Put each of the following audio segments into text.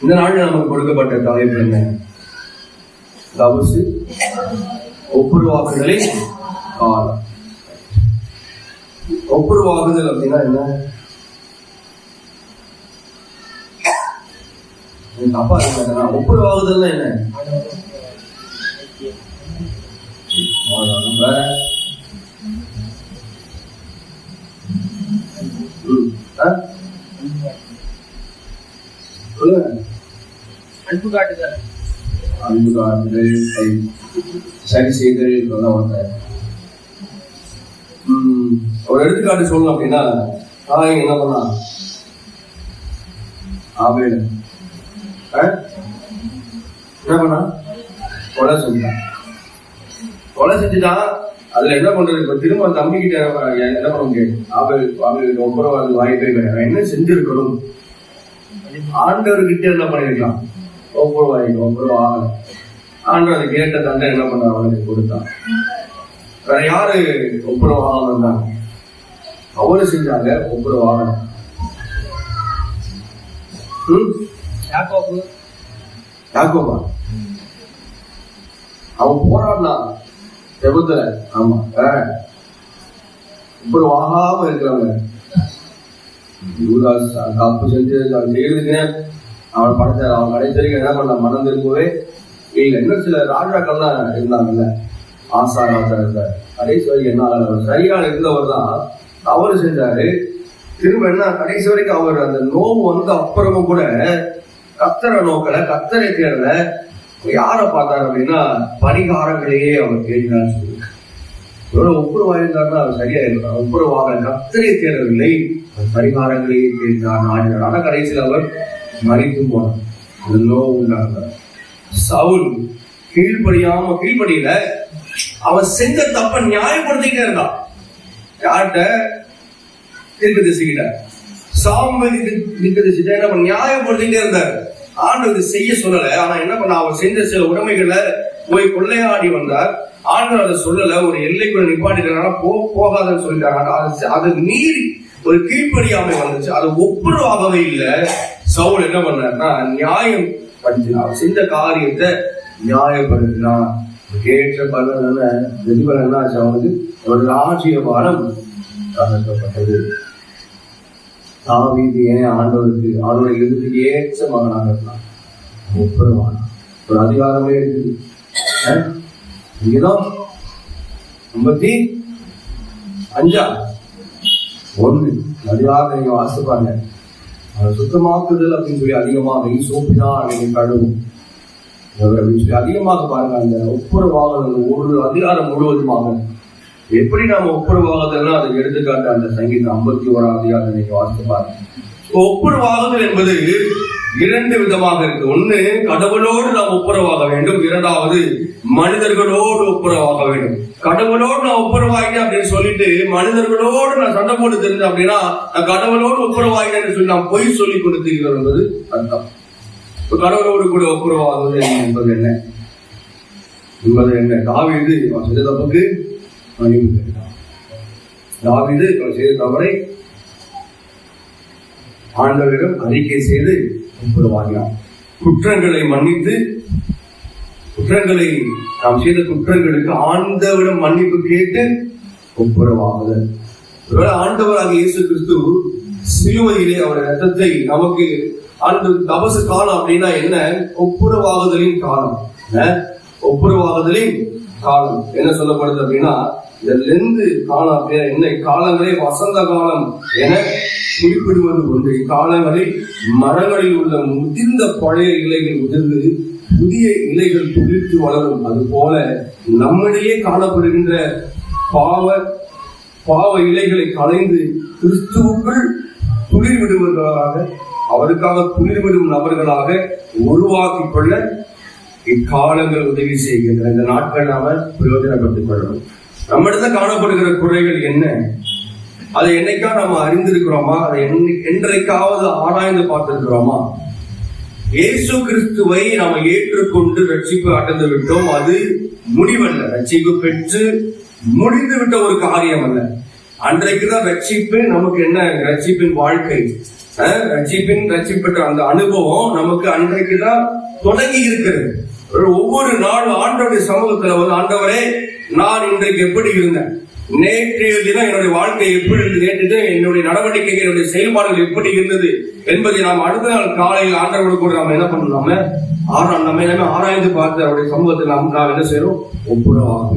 இந்த நாள் நமக்கு கொடுக்கப்பட்ட தலைப்பு என்ன? தபசு ஒப்புரவாக்குதலின் காலம். ஒப்புரவாகுதல் அப்படின்னா என்ன? அப்பா ஒப்புரவாகுதல் என்ன? அன்பு காட்டுதல், அன்பு காட்டுதல், சரி செய்தல். ஒரு எடுத்துக்காட்டு சொல்லணும் அப்படின்னா, என்ன பண்ணா ஆபேல் என்ன பண்ணா? கொலை செஞ்சான். கொலை செஞ்சுட்டா அதுல என்ன பண்றது? இப்ப திரும்ப தம்பி கிட்ட என்ன பண்ண முடியாது. ஆபேல் ஒப்புரவாது வாய்ப்பே கிடையாது. என்ன செஞ்சிருக்கணும்? ஆண்டவர்கிட்ட என்ன பண்ணிருக்கலாம்? ஒப்புரவாகல. ஆண்டவர் அதை கேட்ட தண்டை என்ன பண்ண அவனுக்கு கொடுத்தான். வேற யாரு ஒப்புரவாக இருந்தாங்க? அவரு செஞ்சாங்க ஒப்புரவாக. யாக்கோபா அவன் போராடினான் ஜெபத்துல. ஆமா, ஒப்புரவாகாம இருக்கிறவங்க தப்பு செஞ்சு செய்யறதுக்கு அவன் படத்தை அவன் கடைசி வரைக்கும் என்ன பண்ண மனம் திரும்பவே இல்லை. இன்னும் சில ராஜாக்கள்லாம் இருந்தாங்கல்ல, ஆசா ராஜா இருந்தார். கடைசி வரைக்கும் என்ன ஆகல, சரியான இருந்தவர் தான் தவறு செஞ்சாரு. திரும்ப என்ன கடைசி வரைக்கும் அவர் அந்த நோவு வந்து அப்புறமும் கூட கத்தரை நோக்கல, கத்தரை தேடல. யார பார்த்தாரு அப்படின்னா பரிகாரங்களையே அவர் தேடினான்னு சொல்லியிருக்காரு. எவ்வளவு ஒப்புரவாயிருந்தாருன்னா அவர் சரியா இருந்தார். ஒப்புரவாக கத்தரை தேடவில்லை, பரிகாரங்களையே தேடினார், நாடினார். ஆனா கடைசியில் அவர் மறித்து போனார். அந்த நோவு உண்டாங்க. சவுல் கீழ்படியில அவன் செஞ்ச தப்ப நியாயப்படுத்திட்டே இருந்தான். யார்கிட்ட? தீர்க்கதரிசிகிட்ட. சாமுவேல் தீர்க்கதரிசிட்ட என்ன பண்ண நியாயப்படுத்திட்டே இருந்தார். ஆண்டவர் செய்ய சொல்லல. ஆனா என்ன பண்ண, அவர் செஞ்ச சில உடைமைகளை போய் கொள்ளையாடி வந்தார். ஆண்டவர் அதை சொல்லல, ஒரு எல்லைக்குள்ள நிப்பாட்டினால போகாதன்னு சொல்லிட்டாங்க. அது மீறி ஒரு கீழ்ப்படியாமை வந்துச்சு. அது ஒப்புரவாகவே இல்லை. சவுல் என்ன பண்ணார்னா நியாயம் படுத்தினார். செஞ்ச காரியத்தை நியாயப்படுத்தினார். கேட்ட பலன் வெதிபலன் அவனுக்கு ஒரு ராஜ்ய பாரம் தகர்க்கப்பட்டது. தாவீது ஏன் ஆண்டவருடைய எழுத்துக்கு ஏற்ற மகனாக இருந்தான். ஒப்புரவான ஒரு அதிகாரமே இருக்குது. இங்கதான் 55:1 அதிகாரம் நீங்க வாசிப்பாங்க. சுத்தமாக்குதல் அப்படின்னு சொல்லி அதிகமாக சோப்பினா நீங்க கழுவும் அப்படின்னு சொல்லி அதிகமாக பாருங்க. அந்த ஒப்புரவாகுதல் ஒரு அதிகாரம் முழுவதுமாக எப்படி நாம ஒப்புரவாகுதல்னா அதை எடுத்துக்காட்டு அந்த சங்கீதம் 51 அதிகாரம் நீங்க வாசித்து பாருங்க. ஒப்புரவாகுதல் என்பது 2 விதமாக இருக்கு. ஒண்ணு, கடவுளோடு நாம் ஒப்புரவாக வேண்டும். 2வது, மனிதர்களோடு ஒப்புரவாக வேண்டும். கடவுளோடு நான் ஒப்புரவாகினேன் அப்படின்னு சொல்லிட்டு மனிதர்களோடு நான் சண்டை போட்டு தெரிஞ்சேன் அப்படின்னா நான் கடவுளோடு ஒப்புரவாகினேன்னு சொல்லி நான் பொய் சொல்லி கொடுத்துக்கிறோம் என்பது அர்த்தம். கடவுளோடு கூட ஒப்புரவாகுவது என்பது என்ன? தாவீது செய்த தப்புக்கு மன்னிப்பு கேட்டான். தாவீது செய்த தவறை ஆண்டவரிடம் அறிக்கை செய்து ஒப்புரவாகினான். குற்றங்களை மன்னித்து, நாம் செய்த குற்றங்களுக்கு ஆண்டவரிடம் மன்னிப்பு கேட்டு ஒப்புரவாகுதல். ஆண்டவராக இயேசு கிறிஸ்து சிலுவையிலே அவருடைய ரத்தத்தை நமக்கு அந்த தபசு காலம் அப்படின்னா என்ன? ஒப்புரவாகுதலின் காலம். ஒப்புரவாகுதலின் காலம் என்ன சொல்லப்படுது அப்படின்னா, இந்த லெந்து காலம் அப்படின்னா என்ன? காலங்களே வசந்த காலம் என குறிப்பிடுவது ஒன்று. இக்காலங்களில் மரங்களில் உள்ள முதிர்ந்த பழைய இலைகள் உதிர்ந்து புதிய இலைகள் துளிர்த்து வளரும். அது போல நம்மிடையே காணப்படுகின்ற பாவ இலைகளை களைந்து கிறிஸ்துவுக்குள் துளிர் விடுவர்களாக, அவருக்காக துளிர்விடும் நபர்களாக உருவாக்கிக் கொள்ள இக்காலங்கள் உதவி செய்கின்றன. இந்த நாட்கள் நாம பிரயோஜனப்பட்டுக் கொள்ளணும். நம்மிடத்துல காணப்படுகிற குறைகள் என்ன? அதை என்னைக்கா நம்ம அறிந்திருக்கிறோமா? அதை என்றைக்காவது ஆராய்ந்து பார்த்திருக்கிறோமா? இயேசு கிறிஸ்துவை நாம ஏற்றுக்கொண்டு ரட்சிப்பு அடைந்து விட்டோம். அது முடிவல்ல. ரட்சிப்பு பெற்று முடிந்து விட்ட ஒரு காரியம் அல்ல. அன்றைக்குதான் ரட்சிப்பு நமக்கு என்ன? ரட்சிப்பின் வாழ்க்கை ரட்சிப்பட்ட அந்த அனுபவம் நமக்கு அன்றைக்குதான் தொடங்கி இருக்கிறது. ஒவ்வொரு நாளும் ஆண்டவருடைய சமூகத்துல வந்து, ஆண்டவரே நான் இன்றைக்கு எப்படி இருந்தேன், நேற்றைய தினம் என்னுடைய வாழ்க்கை எப்படி இருந்தது, நேற்று என்னுடைய நடவடிக்கைகள், என்னுடைய செயல்பாடுகள் எப்படி இருந்தது என்பதை நாம் அடுத்த நாள் காலையில் ஆண்டவரோடு கூட நாம் என்ன பண்ணணும், நம்ம எல்லாமே ஆராய்ந்து பார்த்து அவருடைய சமூகத்தில் நாம் என்ன செய்யறோம், ஒப்புரவாக.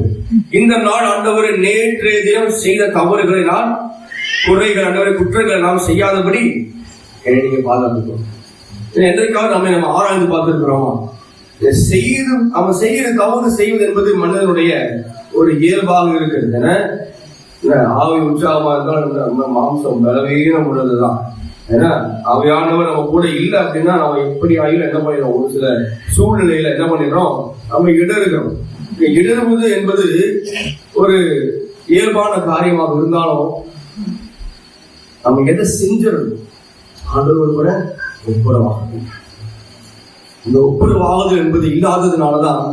இந்த நாள் ஆண்டவரை நேற்றைய தினம் செய்த தவறுகளை நான் குறைகள், ஆண்டவரை குற்றங்களை நாம் செய்யாதபடி என்னை நீங்க பாதுகாத்துக்கணும். என்றைக்காவது நம்ம ஆராய்ந்து பார்த்திருக்கிறோமா? செய்து அவன் செய்கிற தவறு செய்வது என்பது மனிதனுடைய ஒரு இயல்பாக இருக்கிறது. ஆவி உற்சாகமா இருந்தாலும் மாம்சம் பலவீனம் உள்ளதுதான். ஏன்னா அவையானவர் நம்ம கூட இல்லை அப்படின்னா நம்ம எப்படி ஆகியும் என்ன பண்ணிடுறோம், ஒரு சில சூழ்நிலையில என்ன பண்ணிடுறோம், நம்ம இடறுகிறோம். இடறுவது என்பது ஒரு இயல்பான காரியமாக இருந்தாலும் நம்ம எதை செஞ்சிடணும், ஆண்டவர் கூட ஒப்புரவாகும். இந்த ஒப்புரவாகுது என்பது இல்லாததுனாலதான்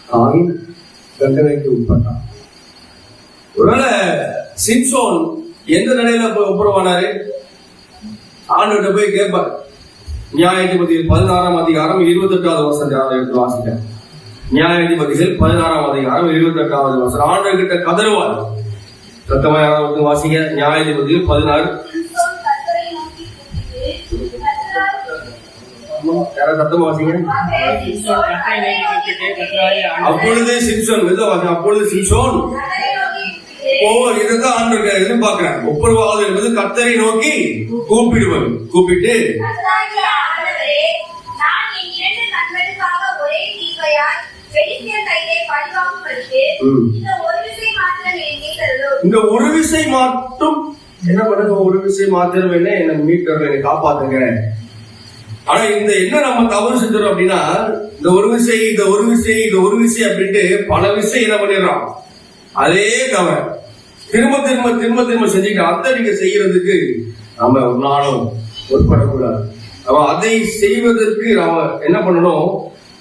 காயின் தண்டனைக்கு உட்பட்டான். ஒருவேளை சிம்சோன் எந்த நிலையில ஒப்புரவானாரு? ஆண்டவர்கிட்ட போய் கேட்பார். நியாயாதிபதிகள் 16ஆம் அதிகாரம் 28வது வசனத்தை எடுத்து வாசிக்க. நியாயாதிபதிகள் 16ஆம் அதிகாரம் 28வது வசனம். ஆண்டவர்கிட்ட கதறுவார். சத்தமா யாராவது வாசிங்க. நியாயாதிபதிகள் 16. சத்தமா வாசிங்க. அப்பொழுது சிம்சோன் இதுதான் ஆண்டவருக்கு எதிர்பார்க்கிறார். ஒப்புரவாவது என்பது கர்த்தரை நோக்கி கூப்பிடுவது. கூப்பிட்டு இந்த ஒரு விசை மட்டும் என்ன பண்ணுங்க, ஒரு விசை மாத்திரம் என்ன, என்ன மீட்டர், என்னை காப்பாத்துங்க. ஆனா இந்த என்ன நம்ம தவறு செஞ்சிடும் அப்படின்னா, இந்த ஒரு விசை அப்படின்ட்டு பல விசை என்ன பண்ணிடுறோம், அதே தவறு திரும்ப திரும்ப திரும்ப திரும்ப செஞ்சுக்கிட்டு அதை நீங்க செய்யறதுக்கு நம்ம ஒரு நாளும் உட்படக்கூடாது. அதை செய்வதற்கு நாம என்ன பண்ணணும்,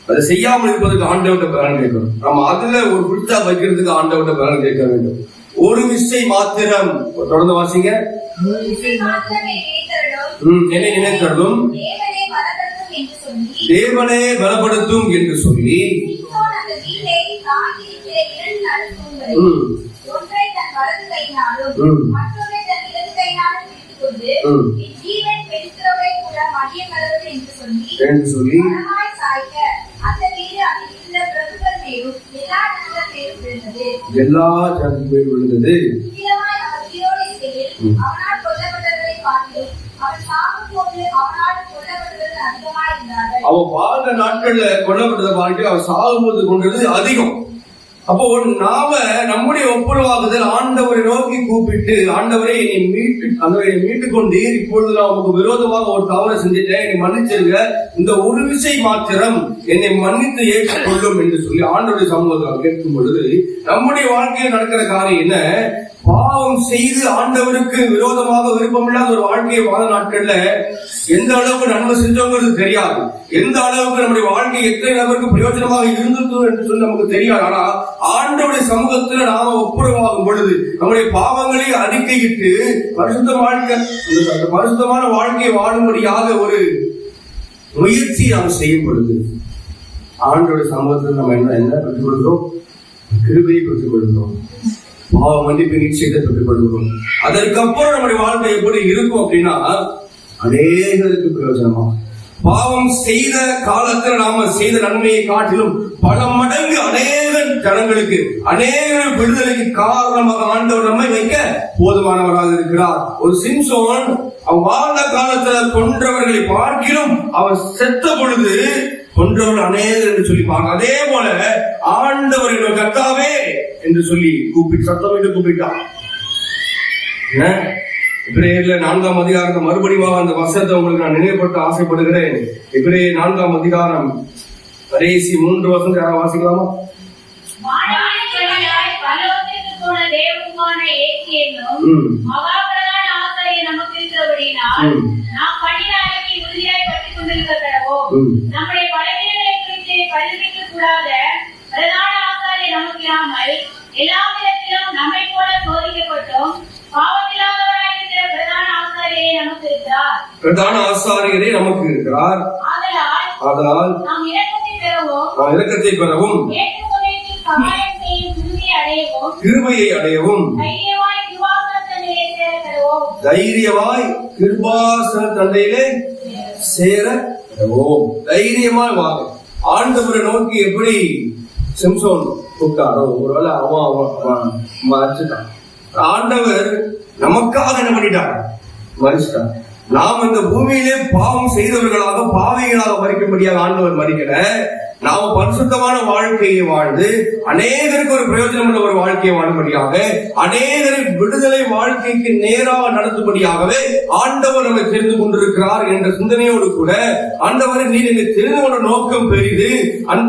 அதை செய்யாமல் இருப்பதற்கு ஆண்டவர்கிட்ட பலன் கேட்கணும். நம்ம அதுல ஒரு புடிச்சா வைக்கிறதுக்கு ஆண்டவர்கிட்ட பலன் கேட்க வேண்டும். ஒரு விசை மாத்திரம். தொடர்ந்து வாசிங்க. என்னை நினைத்தருளும், தேவனே பலப்படுத்தும் என்று சொல்லி எல்லா ஜனங்களும் விழுந்தது. அவன் வாழ்ந்த நாட்கள்ல கொல்லப்பட்டதை பார்த்து அவன் சாகும்போது கொண்டது அதிகம். அப்போ நாம நம்முடைய ஒப்புரவாகுதல் ஆண்டவரை நோக்கி கூப்பிட்டு, ஆண்டவரை என்னை மீட்டுக் கொண்டீர், இப்பொழுது நான் உங்களுக்கு விரோதமாக ஒரு தவறை செஞ்சுட்டேன், என்னை மன்னிச்சிருங்க, இந்த ஒரு விசை மாத்திரம் என்னை மன்னித்து ஏற்றுக்கொள்ளும் என்று சொல்லி ஆண்டவருடைய சமூகத்தில் கேட்கும் பொழுது நம்முடைய வாழ்க்கையில் நடக்கிற காரியம் என்ன, பாவம் செய்து ஆண்டவருக்கு விரோதமாக விருப்பமில்லாத ஒரு வாழ்க்கையை வாழ நாட்கள்ல எந்த அளவுக்கு நன்மை செஞ்சோங்கிறது தெரியாது, எந்த அளவுக்கு நம்முடைய வாழ்க்கை எத்தனை நபருக்கு பிரயோஜனமாக இருந்தது என்று சொல்லி நமக்கு தெரியாது. ஆனா ஆண்டவருடைய சமூகத்துல நாம ஒப்புரவாகும் பொழுது நம்முடைய பாவங்களை அறிக்கையிட்டு பரிசுத்தமான வாழ்க்கையை வாழும்படியாக ஒரு முயற்சி நாம் செய்யும் பொழுது ஆண்டவருடைய சமூகத்தில் நம்ம என்ன பெற்றுக் கொள்கிறோம், கிருபையை பெற்றுக் கொள்கிறோம், பாவ மன்னிப்பு நிச்சயத்தை பெற்றுக் கொள்கிறோம். அதற்கப்புறம் நம்முடைய வாழ்க்கை எப்படி இருக்கும் அப்படின்னா அநேகருக்கு பிரயோஜனமா, பாவம் செய்த காலத்தில் நாம செய்த நன்மையை காட்டிலும் பல மடங்கு அநேக ஜனங்களுக்கு அநேக விடுதலைக்கு காரணமாக ஆண்டவர் நம்மை வைக்க போதுமானவராக இருக்கிறார். ஒரு சிம்சோன் அவன் வாழ்ந்த காலத்துல கொன்றவர்களை பார்க்கிலும் அவன் செத்த பொழுது கொன்றவர்கள் அநேகர் என்று சொல்லி பார்க்க, அதே போல ஆண்டவரின் கர்த்தாவே என்று சொல்லி கூப்பிட்டு சத்தமிட்டு கூப்பிட்டான். எபிரேயர்ல 4ஆம் அதிகாரத்தை மறுபடியும் அந்த வசனத்தை உங்களுக்கு நான் நினைவுபடுத்த ஆசைப்படுகிறேன். எபிரேயர் 4ஆம் அதிகாரம் கடைசி 3 வசனத்தை யாராவது வாசிக்கலாமா? நம்முடைய பலவீனங்களை குறித்து பரிதபிக்க கூடாத பிரதான ஆசாரியர் நமக்கு இராமல் எல்லா விதத்திலும் நம்மை போல சோதிக்கப்பட்டும் பாவமில்லாதவராயிருக்கிற பிரதான ஆசாரியரே நமக்கு இருக்கிறார். பிரதான ஆசாரியரே நமக்கு இருக்கிறார். ஆதலால் நாம் இரக்கத்தை பெறவும் கிருபையை அடையவும் தைரியமாய் கிருபாசன தண்டையிலே சேர பெறுவோம். தைரியமாய் வாங்க. ஆண்டவரை நோக்கி எப்படி சிம்சோன் கூப்பிட்டாரோ, ஒருவேளை அவன் மறைச்சிட்டான். ஆண்டவர் நமக்காக என்ன பண்ணிட்டார்? மறிச்சிட்டார். நாம் இந்த பூமியிலே பாவம் செய்தவர்களாக பாவிகளாக மறிக்கும்படியாக ஆண்டவர் மறிக்கல. நாம பரிசுத்தமான வாழ்க்கையை வாழ்ந்து அநேகருக்கு ஒரு பிரயோஜனம் உள்ள ஒரு வாழ்க்கையை வாழும்படியாக, அநேகரை விடுதலை வாழ்க்கைக்கு நேராக நடத்தும்படியாகவே ஆண்டவர் நம்மை தெரிந்து கொண்டிருக்கிறார் என்ற சிந்தனையோடு கூட, ஆண்டவரை நீர் என்னை தெரிந்து கொண்ட நோக்கம் பெரிது,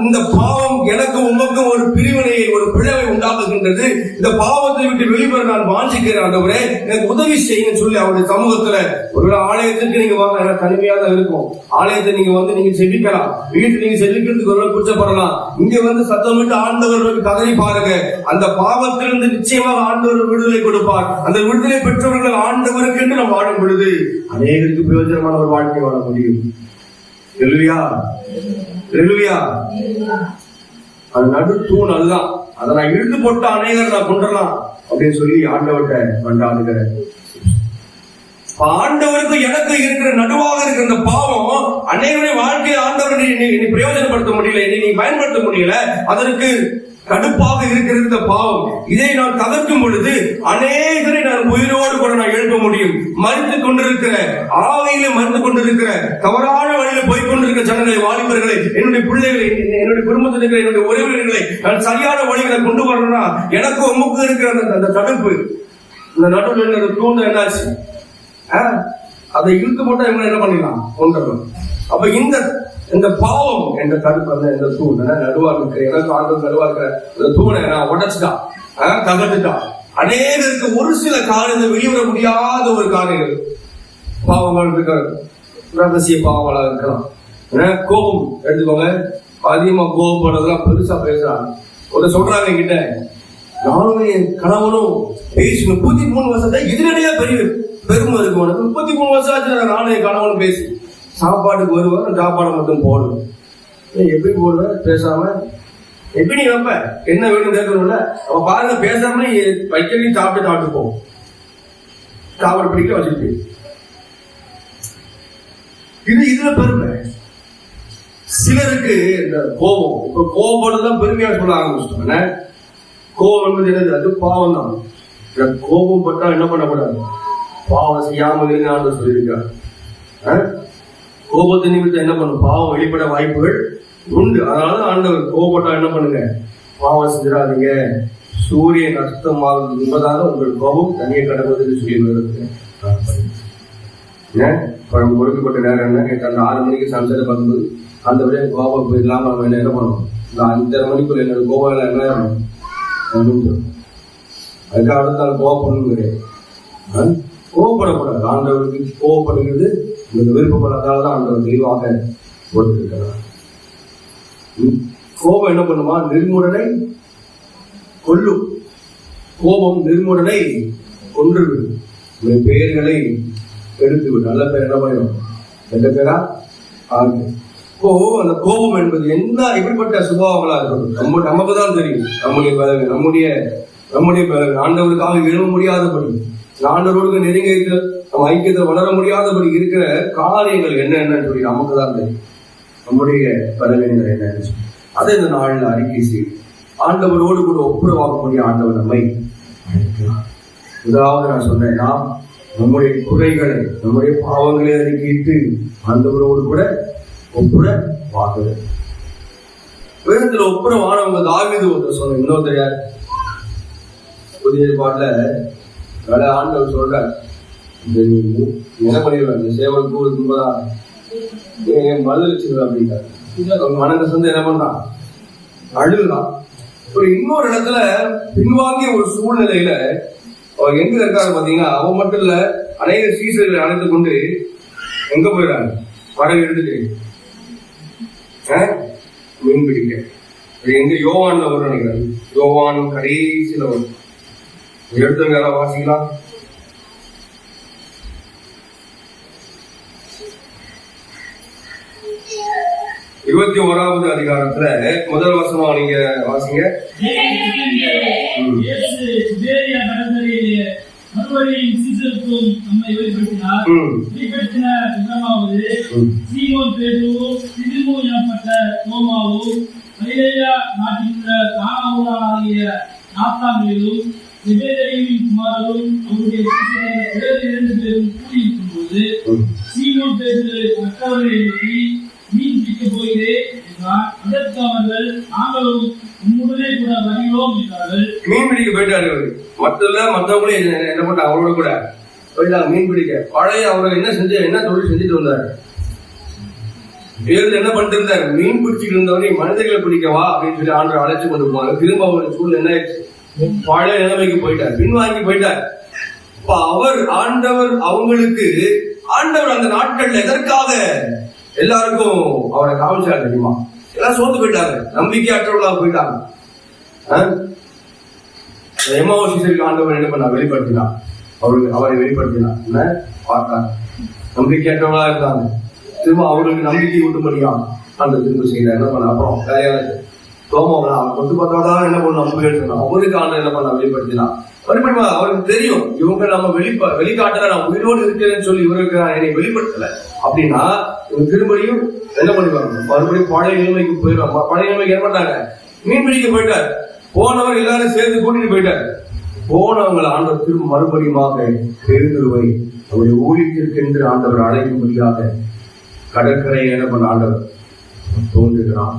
இந்த பாவம் எனக்கு உமக்கும் ஒரு பிரிவினையை, ஒரு பிளவை உண்டாக்குகின்றது, இந்த பாவத்தை விட்டு வெளிவர நான் வாஞ்சிக்கிறேன், ஆண்டவரே எனக்கு உதவி செய்யணும்னு சொல்லி அவருடைய சமூகத்துல ஒரு ஆலயத்திற்கு நீங்க வாங்க, தனிமையா தான் இருக்கும். ஆலயத்தை நீங்க வந்து நீங்க செபிக்கலாம், வீட்டு நீங்க செபிக்கிறதுக்கு கூச்சப்படலாம். இங்க வந்து சத்தமிட்டு ஆண்டவர் கதறி பாருங்க. அந்த பாவத்திலிருந்து நிச்சயமாக ஆண்டவர் விடுதலை கொடுப்பார். அந்த விடுதலை பெற்றவர்கள் ஆண்டவருக்கு என்று நாம் வாழும் பொழுது அநேகருக்கு பிரயோஜனமான ஒரு வாழ்க்கை வாழ முடியும். அல்லேலூயா, அல்லேலூயா. அது நடு தூண் அதுதான். அதை நான் இழுத்து போட்டு அநேகர் நான் கொண்டுடலாம் அப்படின்னு சொல்லி ஆண்டவர்கிட்ட கொண்டாடுகிறேன். ஆண்டவருக்கு எனக்கு இருக்கிற நடுவாக இருக்கிற இந்த பாவம் அநேகருடைய வாழ்க்கையை ஆண்டவர் நீ பிரயோஜனப்படுத்த முடியல, நீ பயன்படுத்த முடியல, அதற்கு கடுப்பாக இருக்கிற இந்த பாவம். இதை நான் தவிர்க்கும் பொழுது அநேகரை நான் உயிரோடு கூட நான் எழுப்ப முடியும். மறித்து கொண்டிருக்கிற, ஆவையில மறித்து கொண்டிருக்கிற, தவறான வழியில போய் கொண்டிருக்கிற ஜனங்களை, வாலிபர்களை, என்னுடைய பிள்ளைகளை, என்னுடைய குடும்பத்தில் இருக்கிற என்னுடைய உறவினர்களை நான் சரியான வழிகளை கொண்டு வரணும்னா எனக்கு உமக்கு இருக்கிற அந்த தடுப்பு, இந்த நடுவில் தூண்டு என்னாச்சு, அதை இழுத்து போட்டா இவங்க என்ன பண்ணிடலாம், கொண்டுடலாம். அப்ப இந்த பாவம் என்ற தடுப்பு, இந்த தூண் நடுவா இருக்கிற, எனக்கு ஆண்டு நடுவா இருக்கிற இந்த தூணை நான் உடைச்சுட்டான், தகட்டுட்டான். அநேகருக்கு ஒரு சில காரியங்கள் வெளிவர முடியாத ஒரு காரியங்கள் பாவங்கள் இருக்க, ரகசிய பாவங்களாக இருக்கலாம். கோபம் எடுத்துக்கோங்க, அதிகமா கோபப்படுறதுலாம் பெருசா பேசுறாங்க. ஒரு சொல்றாங்க கிட்ட, நானும் என் கணவனும் பேசணும் 33 வருஷத்தை இதனடியா பெருமை இருக்கு உனக்கு. 33 வருஷம் ஆச்சு நானும் என் கணவனும் பேசி, சாப்பாட்டுக்கு வருவேன், சாப்பாடை மட்டும் போடுவேன். எப்படி போடுவேன்? பேசாம எப்படி நீ வைப்ப, என்ன வேணும் கேட்கணும்ல. அவ பாருங்க, பேசாம வைக்கிறதையும் சாப்பிட்டு போவோம், சாப்பாடு பிடிக்க வச்சுட்டு இதுல பெருமை. சிலருக்கு இந்த கோபம், இப்ப கோபப்படுறதுதான் பெருமையா சொல்ல ஆரம்பிச்சிட்டோம். கோபம் என்பது என்னது? அது பாவம் தான். கோபம் பட்டா என்ன பண்ணக்கூடாது? பாவம் செய்யாம இருங்க சொல்லியிருக்காரு. கோபத்தை நிமித்தம் என்ன பண்ணும்? பாவம் வெளிப்பட வாய்ப்புகள் உண்டு. அதனால ஆண்டவர் கோபப்பட்டா என்ன பண்ணுங்க? பாவம் செஞ்சிடாதீங்க, சூரியன் அஸ்தமாகிறது முன்பதாக உங்கள் கோபம் தனியை கடப்பதுன்னு சொல்லி வருது. கொடுக்கப்பட்ட நேரம் என்ன? அந்த 6 மணிக்கு சம்சாரம் பார்க்கும்போது அந்த விட கோபம் இல்லாம நம்ம என்ன பண்ணணும்? இந்த 5:30 மணிக்குள்ள என்னோட கோபம் என்ன ஆகணும்? அதுக்காக அடுத்த நாள் கோபப்படணும் கிடையாது. கோபப்படக்கூடாது. ஆண்டவருக்கு கோபப்படுகிறது விருப்பப்படாதால்தான் ஆண்டவர் தெளிவாக போட்டிருக்கிறார். கோபம் என்ன பண்ணுமா? நிர்மூடனை கொல்லும். கோபம் நிர்மூடனை கொன்றுவிடும், பெயர்களை எடுத்துவிடும். நல்ல பேர் என்ன பண்ணிடும்? எந்த பேரா ஆகு. அந்த கோபம் என்பது என்ன, எப்படிப்பட்ட சுபாவங்களா இருக்கணும் நமக்கு தான் தெரியும். நம்முடைய ஆண்டவருக்காக எழுத முடியாதபடி, ஆண்டவருக்கு நெருங்க இருக்கிற நம்ம ஐக்கியத்தை வளர முடியாதபடி இருக்கிற காரியங்கள் என்னன்னு சொல்லி நமக்கு தான் தெரியும். நம்முடைய பலவீனங்கள் என்னன்னு சொல்லி அதை இந்த நாளில் அறிக்கை செய்யும். ஆண்டவரோடு கூட ஒப்புரவாகக்கூடிய ஆண்டவர் நம்மை அழைக்கிறார். முதலாவது நான் சொன்னேன், நாம் நம்முடைய குறைகளை, நம்முடைய பாவங்களை அறிக்கையிட்டு ஆண்டவரோடு கூட ஒப்புரவாகுது. வேதத்துல ஒப்புரவானவங்க தாவீது ஒருத்தர் சொன்ன. இன்னொரு தெரியாது, புதிய ஏற்பாட்டுல பல ஆண்டவர் சொல்ற, என்ன பண்ணிடுவேன், இந்த சேவல் கூடுக்கு மறுதளிச்சிருவேன் அப்படின்றாரு. மனதை சொந்த என்ன பண்றான்? அழுகுறான். ஒரு இன்னொரு இடத்துல பின்வாங்கிய ஒரு சூழ்நிலையில அவர் எங்க இருக்காரு பாத்தீங்கன்னா, அவன் மட்டும் இல்ல, அநேக சீசர்களை அழைத்து கொண்டு எங்க போயிடறாங்க? படகு எடுத்துட்டு மீன் பிடிக்க. எங்க? யோவான்ல வரும் நினைக்கிறாங்க. யோவான் கடைசியில வரும். எடுத்து வேற வாசிக்கலாம். 21வது அதிகாரத்துல முதல் வசனம் நீங்க வாசிங்க. மறுபடியும் சீசருக்கும் நம்மை வெளிப்படுத்தினார். வெளிப்படுத்தின விதமாவது சீமோன் பேதுருவும் திதிமு எனப்பட்ட தோமாவும் கலிலேயா நாட்டிலுள்ள கானாவூரானாகிய நாத்தான்வேலும் செபெதேயுவின் குமாரரும் அவருடைய சீசர்கள் 2 பேரும் கூடியிருக்கும் போது சீமோன் பேதுரு மற்றவர்களை நோக்கி, மீன் பிடிக்க போகிறேன் என்றார். அதற்கு அவர்கள், நாங்களும் உம்முடனே கூட வருகிறோம் என்றார்கள். மீன் பிடிக்க போயிட்டாரு. மற்றவங்களே என்ன பண்ண அவரோட கூட போயிட்டாங்க மீன் பிடிக்க. பழைய அவர் என்ன தொழில் செஞ்சுட்டு வந்தாரு? என்ன பண்ணிட்டு இருந்தாரு? மீன் பிடிச்சிட்டு இருந்தவரை மனிதர்களை பிடிக்கவா அப்படின்னு சொல்லி ஆண்டு அழைச்சு கொண்டு போவாங்க. திரும்ப அவர் சூழல் என்ன ஆயிடுச்சு? பழைய நிலைமைக்கு போயிட்டார், பின்வாங்கி போயிட்டார். ஆண்டவர் அவங்களுக்கு அந்த நாட்கள்ல எதற்காக எல்லாருக்கும் அவரை காமிச்சாரு தெரியுமா? எல்லாம் சோர்ந்து போயிட்டாங்க, நம்பிக்கையற்றவர்களாக போயிட்டாங்க. எம்மாவோசிசருக்கு ஆண்டவர் என்ன பண்ணா? வெளிப்படுத்தினார். அவரை வெளிப்படுத்தினார். என்ன பார்த்தாங்க? நம்பிக்கையற்றவர்களாக இருந்தாங்க. திரும்ப அவர்களுக்கு நம்பிக்கை ஊட்டும்படியா அந்த திரும்ப செய்யல. என்ன பண்ண? அப்புறம் வேலையாளர் தோமாவனா அவர் கொண்டு பார்த்தாதான் என்ன பண்ண நம்பிக்கை. அவருக்கு ஆண்டு என்ன பண்ண? வெளிப்படுத்தினா. மறுபடியும் அவருக்கு தெரியும், இவங்க நம்ம வெளிக்காட்டுல நான் உயிரோடு இருக்கிறேன்னு சொல்லி இவருக்கு என்னை வெளிப்படுத்தல அப்படின்னா இவங்க திரும்படியும் என்ன பண்ணுவாங்க? மறுபடியும் பழைய நிலைமைக்கு போயிடுவாங்க. பழைய நிலைமைக்கு என்ன பண்ணாங்க? மீன் பிடிக்க போயிட்டார். போனவர் எல்லாரும் சேர்ந்து கூட்டிட்டு போயிட்டார். போனவங்களை ஆண்டவர் திரும்ப மறுபடியுமாக பேதுருவை அவருடைய ஊழியத்திற்கு என்று ஆண்டவர் அழைக்கும்படியாக கடற்கரை என்ன பண்ண ஆண்டவர் தோன்றுகிறான்.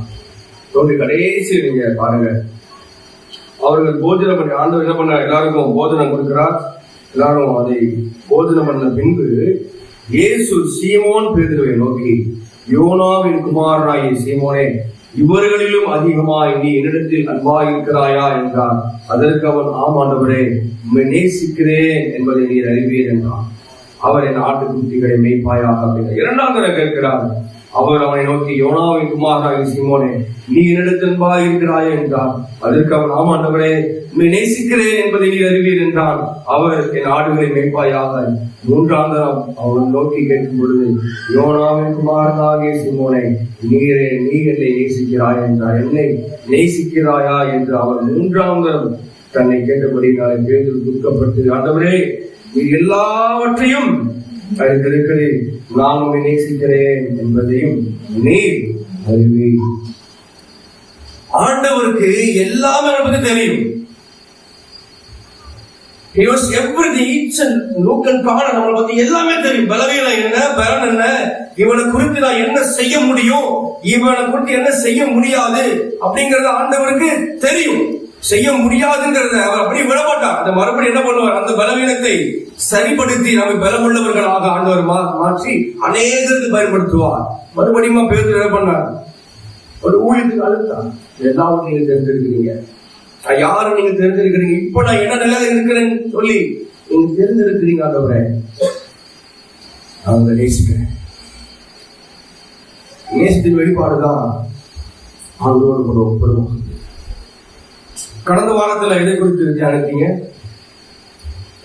தோன்றி கடைசி நீங்க பாருங்க, அவர்கள் போஜனம் பண்ணி ஆண்டவர் என்ன பண்ண? எல்லாருக்கும் போஜனம் கொடுக்கிறார். எல்லாரும் அதை போஜனம் பண்ண பின்பு இயேசு சீமோன் பேதுருவை நோக்கி, யோனாவின் குமாரனாகிய சீமோனே, இவர்களிலும் அதிகமாய் நீ என்னிடத்தில் அன்பாய் இருக்கிறாயா என்றார். அதற்கு அவன், ஆம் ஆண்டவரே, உம்மை நேசிக்கிறேன் என்பதை நீர் அறிவீர் என்றான். அவர் என் ஆட்டுக்குட்டிகளை மேய்ப்பாயாக அப்படின்னா 2ஆம் தடவை கேட்கிறார். அவர் அவனை நோக்கி, யோனாவின் குமாரனாகிய சீமோனே, நீ என்னிடத்தில் அன்பாய் இருக்கிறாயா என்றார். அதற்கு அவன், ஆம் ஆண்டவரே, உம்மை நேசிக்கிறேன் என்பதை நீர் அறிவீர் என்றான். அவர் என் ஆடுகளை மேய்ப்பாயாக. 3ஆம் தரம் அவன் நோக்கி கேட்கும் பொழுது, யோனாவின் குமாரனாகிய சீமோனே, நீ என்னை நேசிக்கிறாய் என்றார். என்னை நேசிக்கிறாயா என்று அவர் 3ஆம் தரம் தன்னை கேட்டபடி நான் பேதுரு துக்கப்பட்டு, ஆண்டவரே, நீ எல்லாவற்றையும் அறிந்திருக்கிறேன், நான் உன்னை நேசிக்கிறேன் என்பதையும் நீர் அறிவீர். ஆண்டவருக்கு எல்லாமே நமக்கு தெரியும். He was everything, each and look and corner நம்மளை பத்தி எல்லாமே தெரியும். பலவீனம் என்ன, பலன் என்ன, இவனை குறித்து நான் என்ன செய்ய முடியும், இவனை குறித்து என்ன செய்ய முடியாது அப்படிங்கறது ஆண்டவருக்கு தெரியும். செய்ய முடியாதுங்கிறத அவர் அப்படி விடமாட்டார். அந்த மறுபடியும் என்ன பண்ணுவார்? அந்த பலவீனத்தை சரிப்படுத்தி நம்மை பலமுள்ளவர்களாக ஆண்டவர் மாற்றி அநேகருக்கு பயன்படுத்துவார். மறுபடியும் பேதுரு என்ன பண்ணார்? ஒரு ஊழியத்துக்கு அழுத்தார். எல்லாரும் நீங்க தெரிஞ்சிருக்கிறீங்க, யாரும் நீங்க தெரிஞ்சிருக்கிறீங்க, இப்ப நான் என்ன நிலையில இருக்கிறேன்னு சொல்லி நீங்க தெரிஞ்சிருக்கிறீங்க. ஆண்டவரே, அவங்க நேசிக்கிறேன். நேசத்தின் வெளிப்பாடுதான் ஆண்டோடு கூட ஒப்புரவாகும். கடந்த வாரத்துல எதை குறித்து தியானித்தீங்க?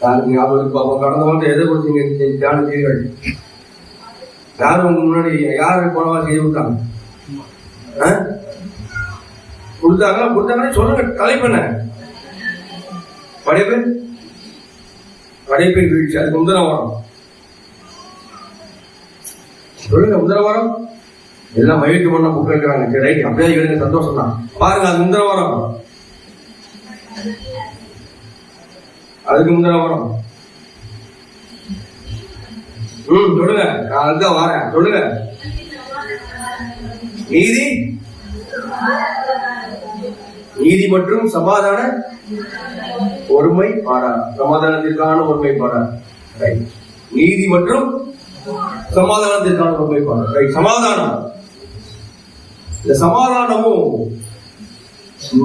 யாருக்கு ஞாபகம் பார்ப்போம்? கடந்த வாரத்தை எதை குறித்து தியானித்தீர்கள்? யாரும் உங்க முன்னாடி யாரு போனவா செய்து விட்டாங்க? கொடுத்தாங்கன்னா சொல்லுங்க. தலைப்பெண்ண படைப்பின் வீழ்ச்சி, அதுக்கு முந்தின வாரம் சொல்லுங்க. முந்தின வாரம் எல்லாம் மகிழ்ச்சி பண்ண புக் இருக்கிறாங்க. சரி, ரைட், அப்படியே எடுங்க, சந்தோஷம் தான். பாருங்க, அது முந்தின வாரம். அதுக்கு முந்தின வாரம் சொல்லுங்க. அதுதான் வாரேன், சொல்லுங்க. நீதி மற்றும் சமாதான ஒருமை பாடார். சமாதானத்திற்கான ஒருமை பாடார். ரைட். நீதி மற்றும் சமாதானத்திற்கான ஒருமை பாடார். ரைட். சமாதானம், இந்த சமாதானமும்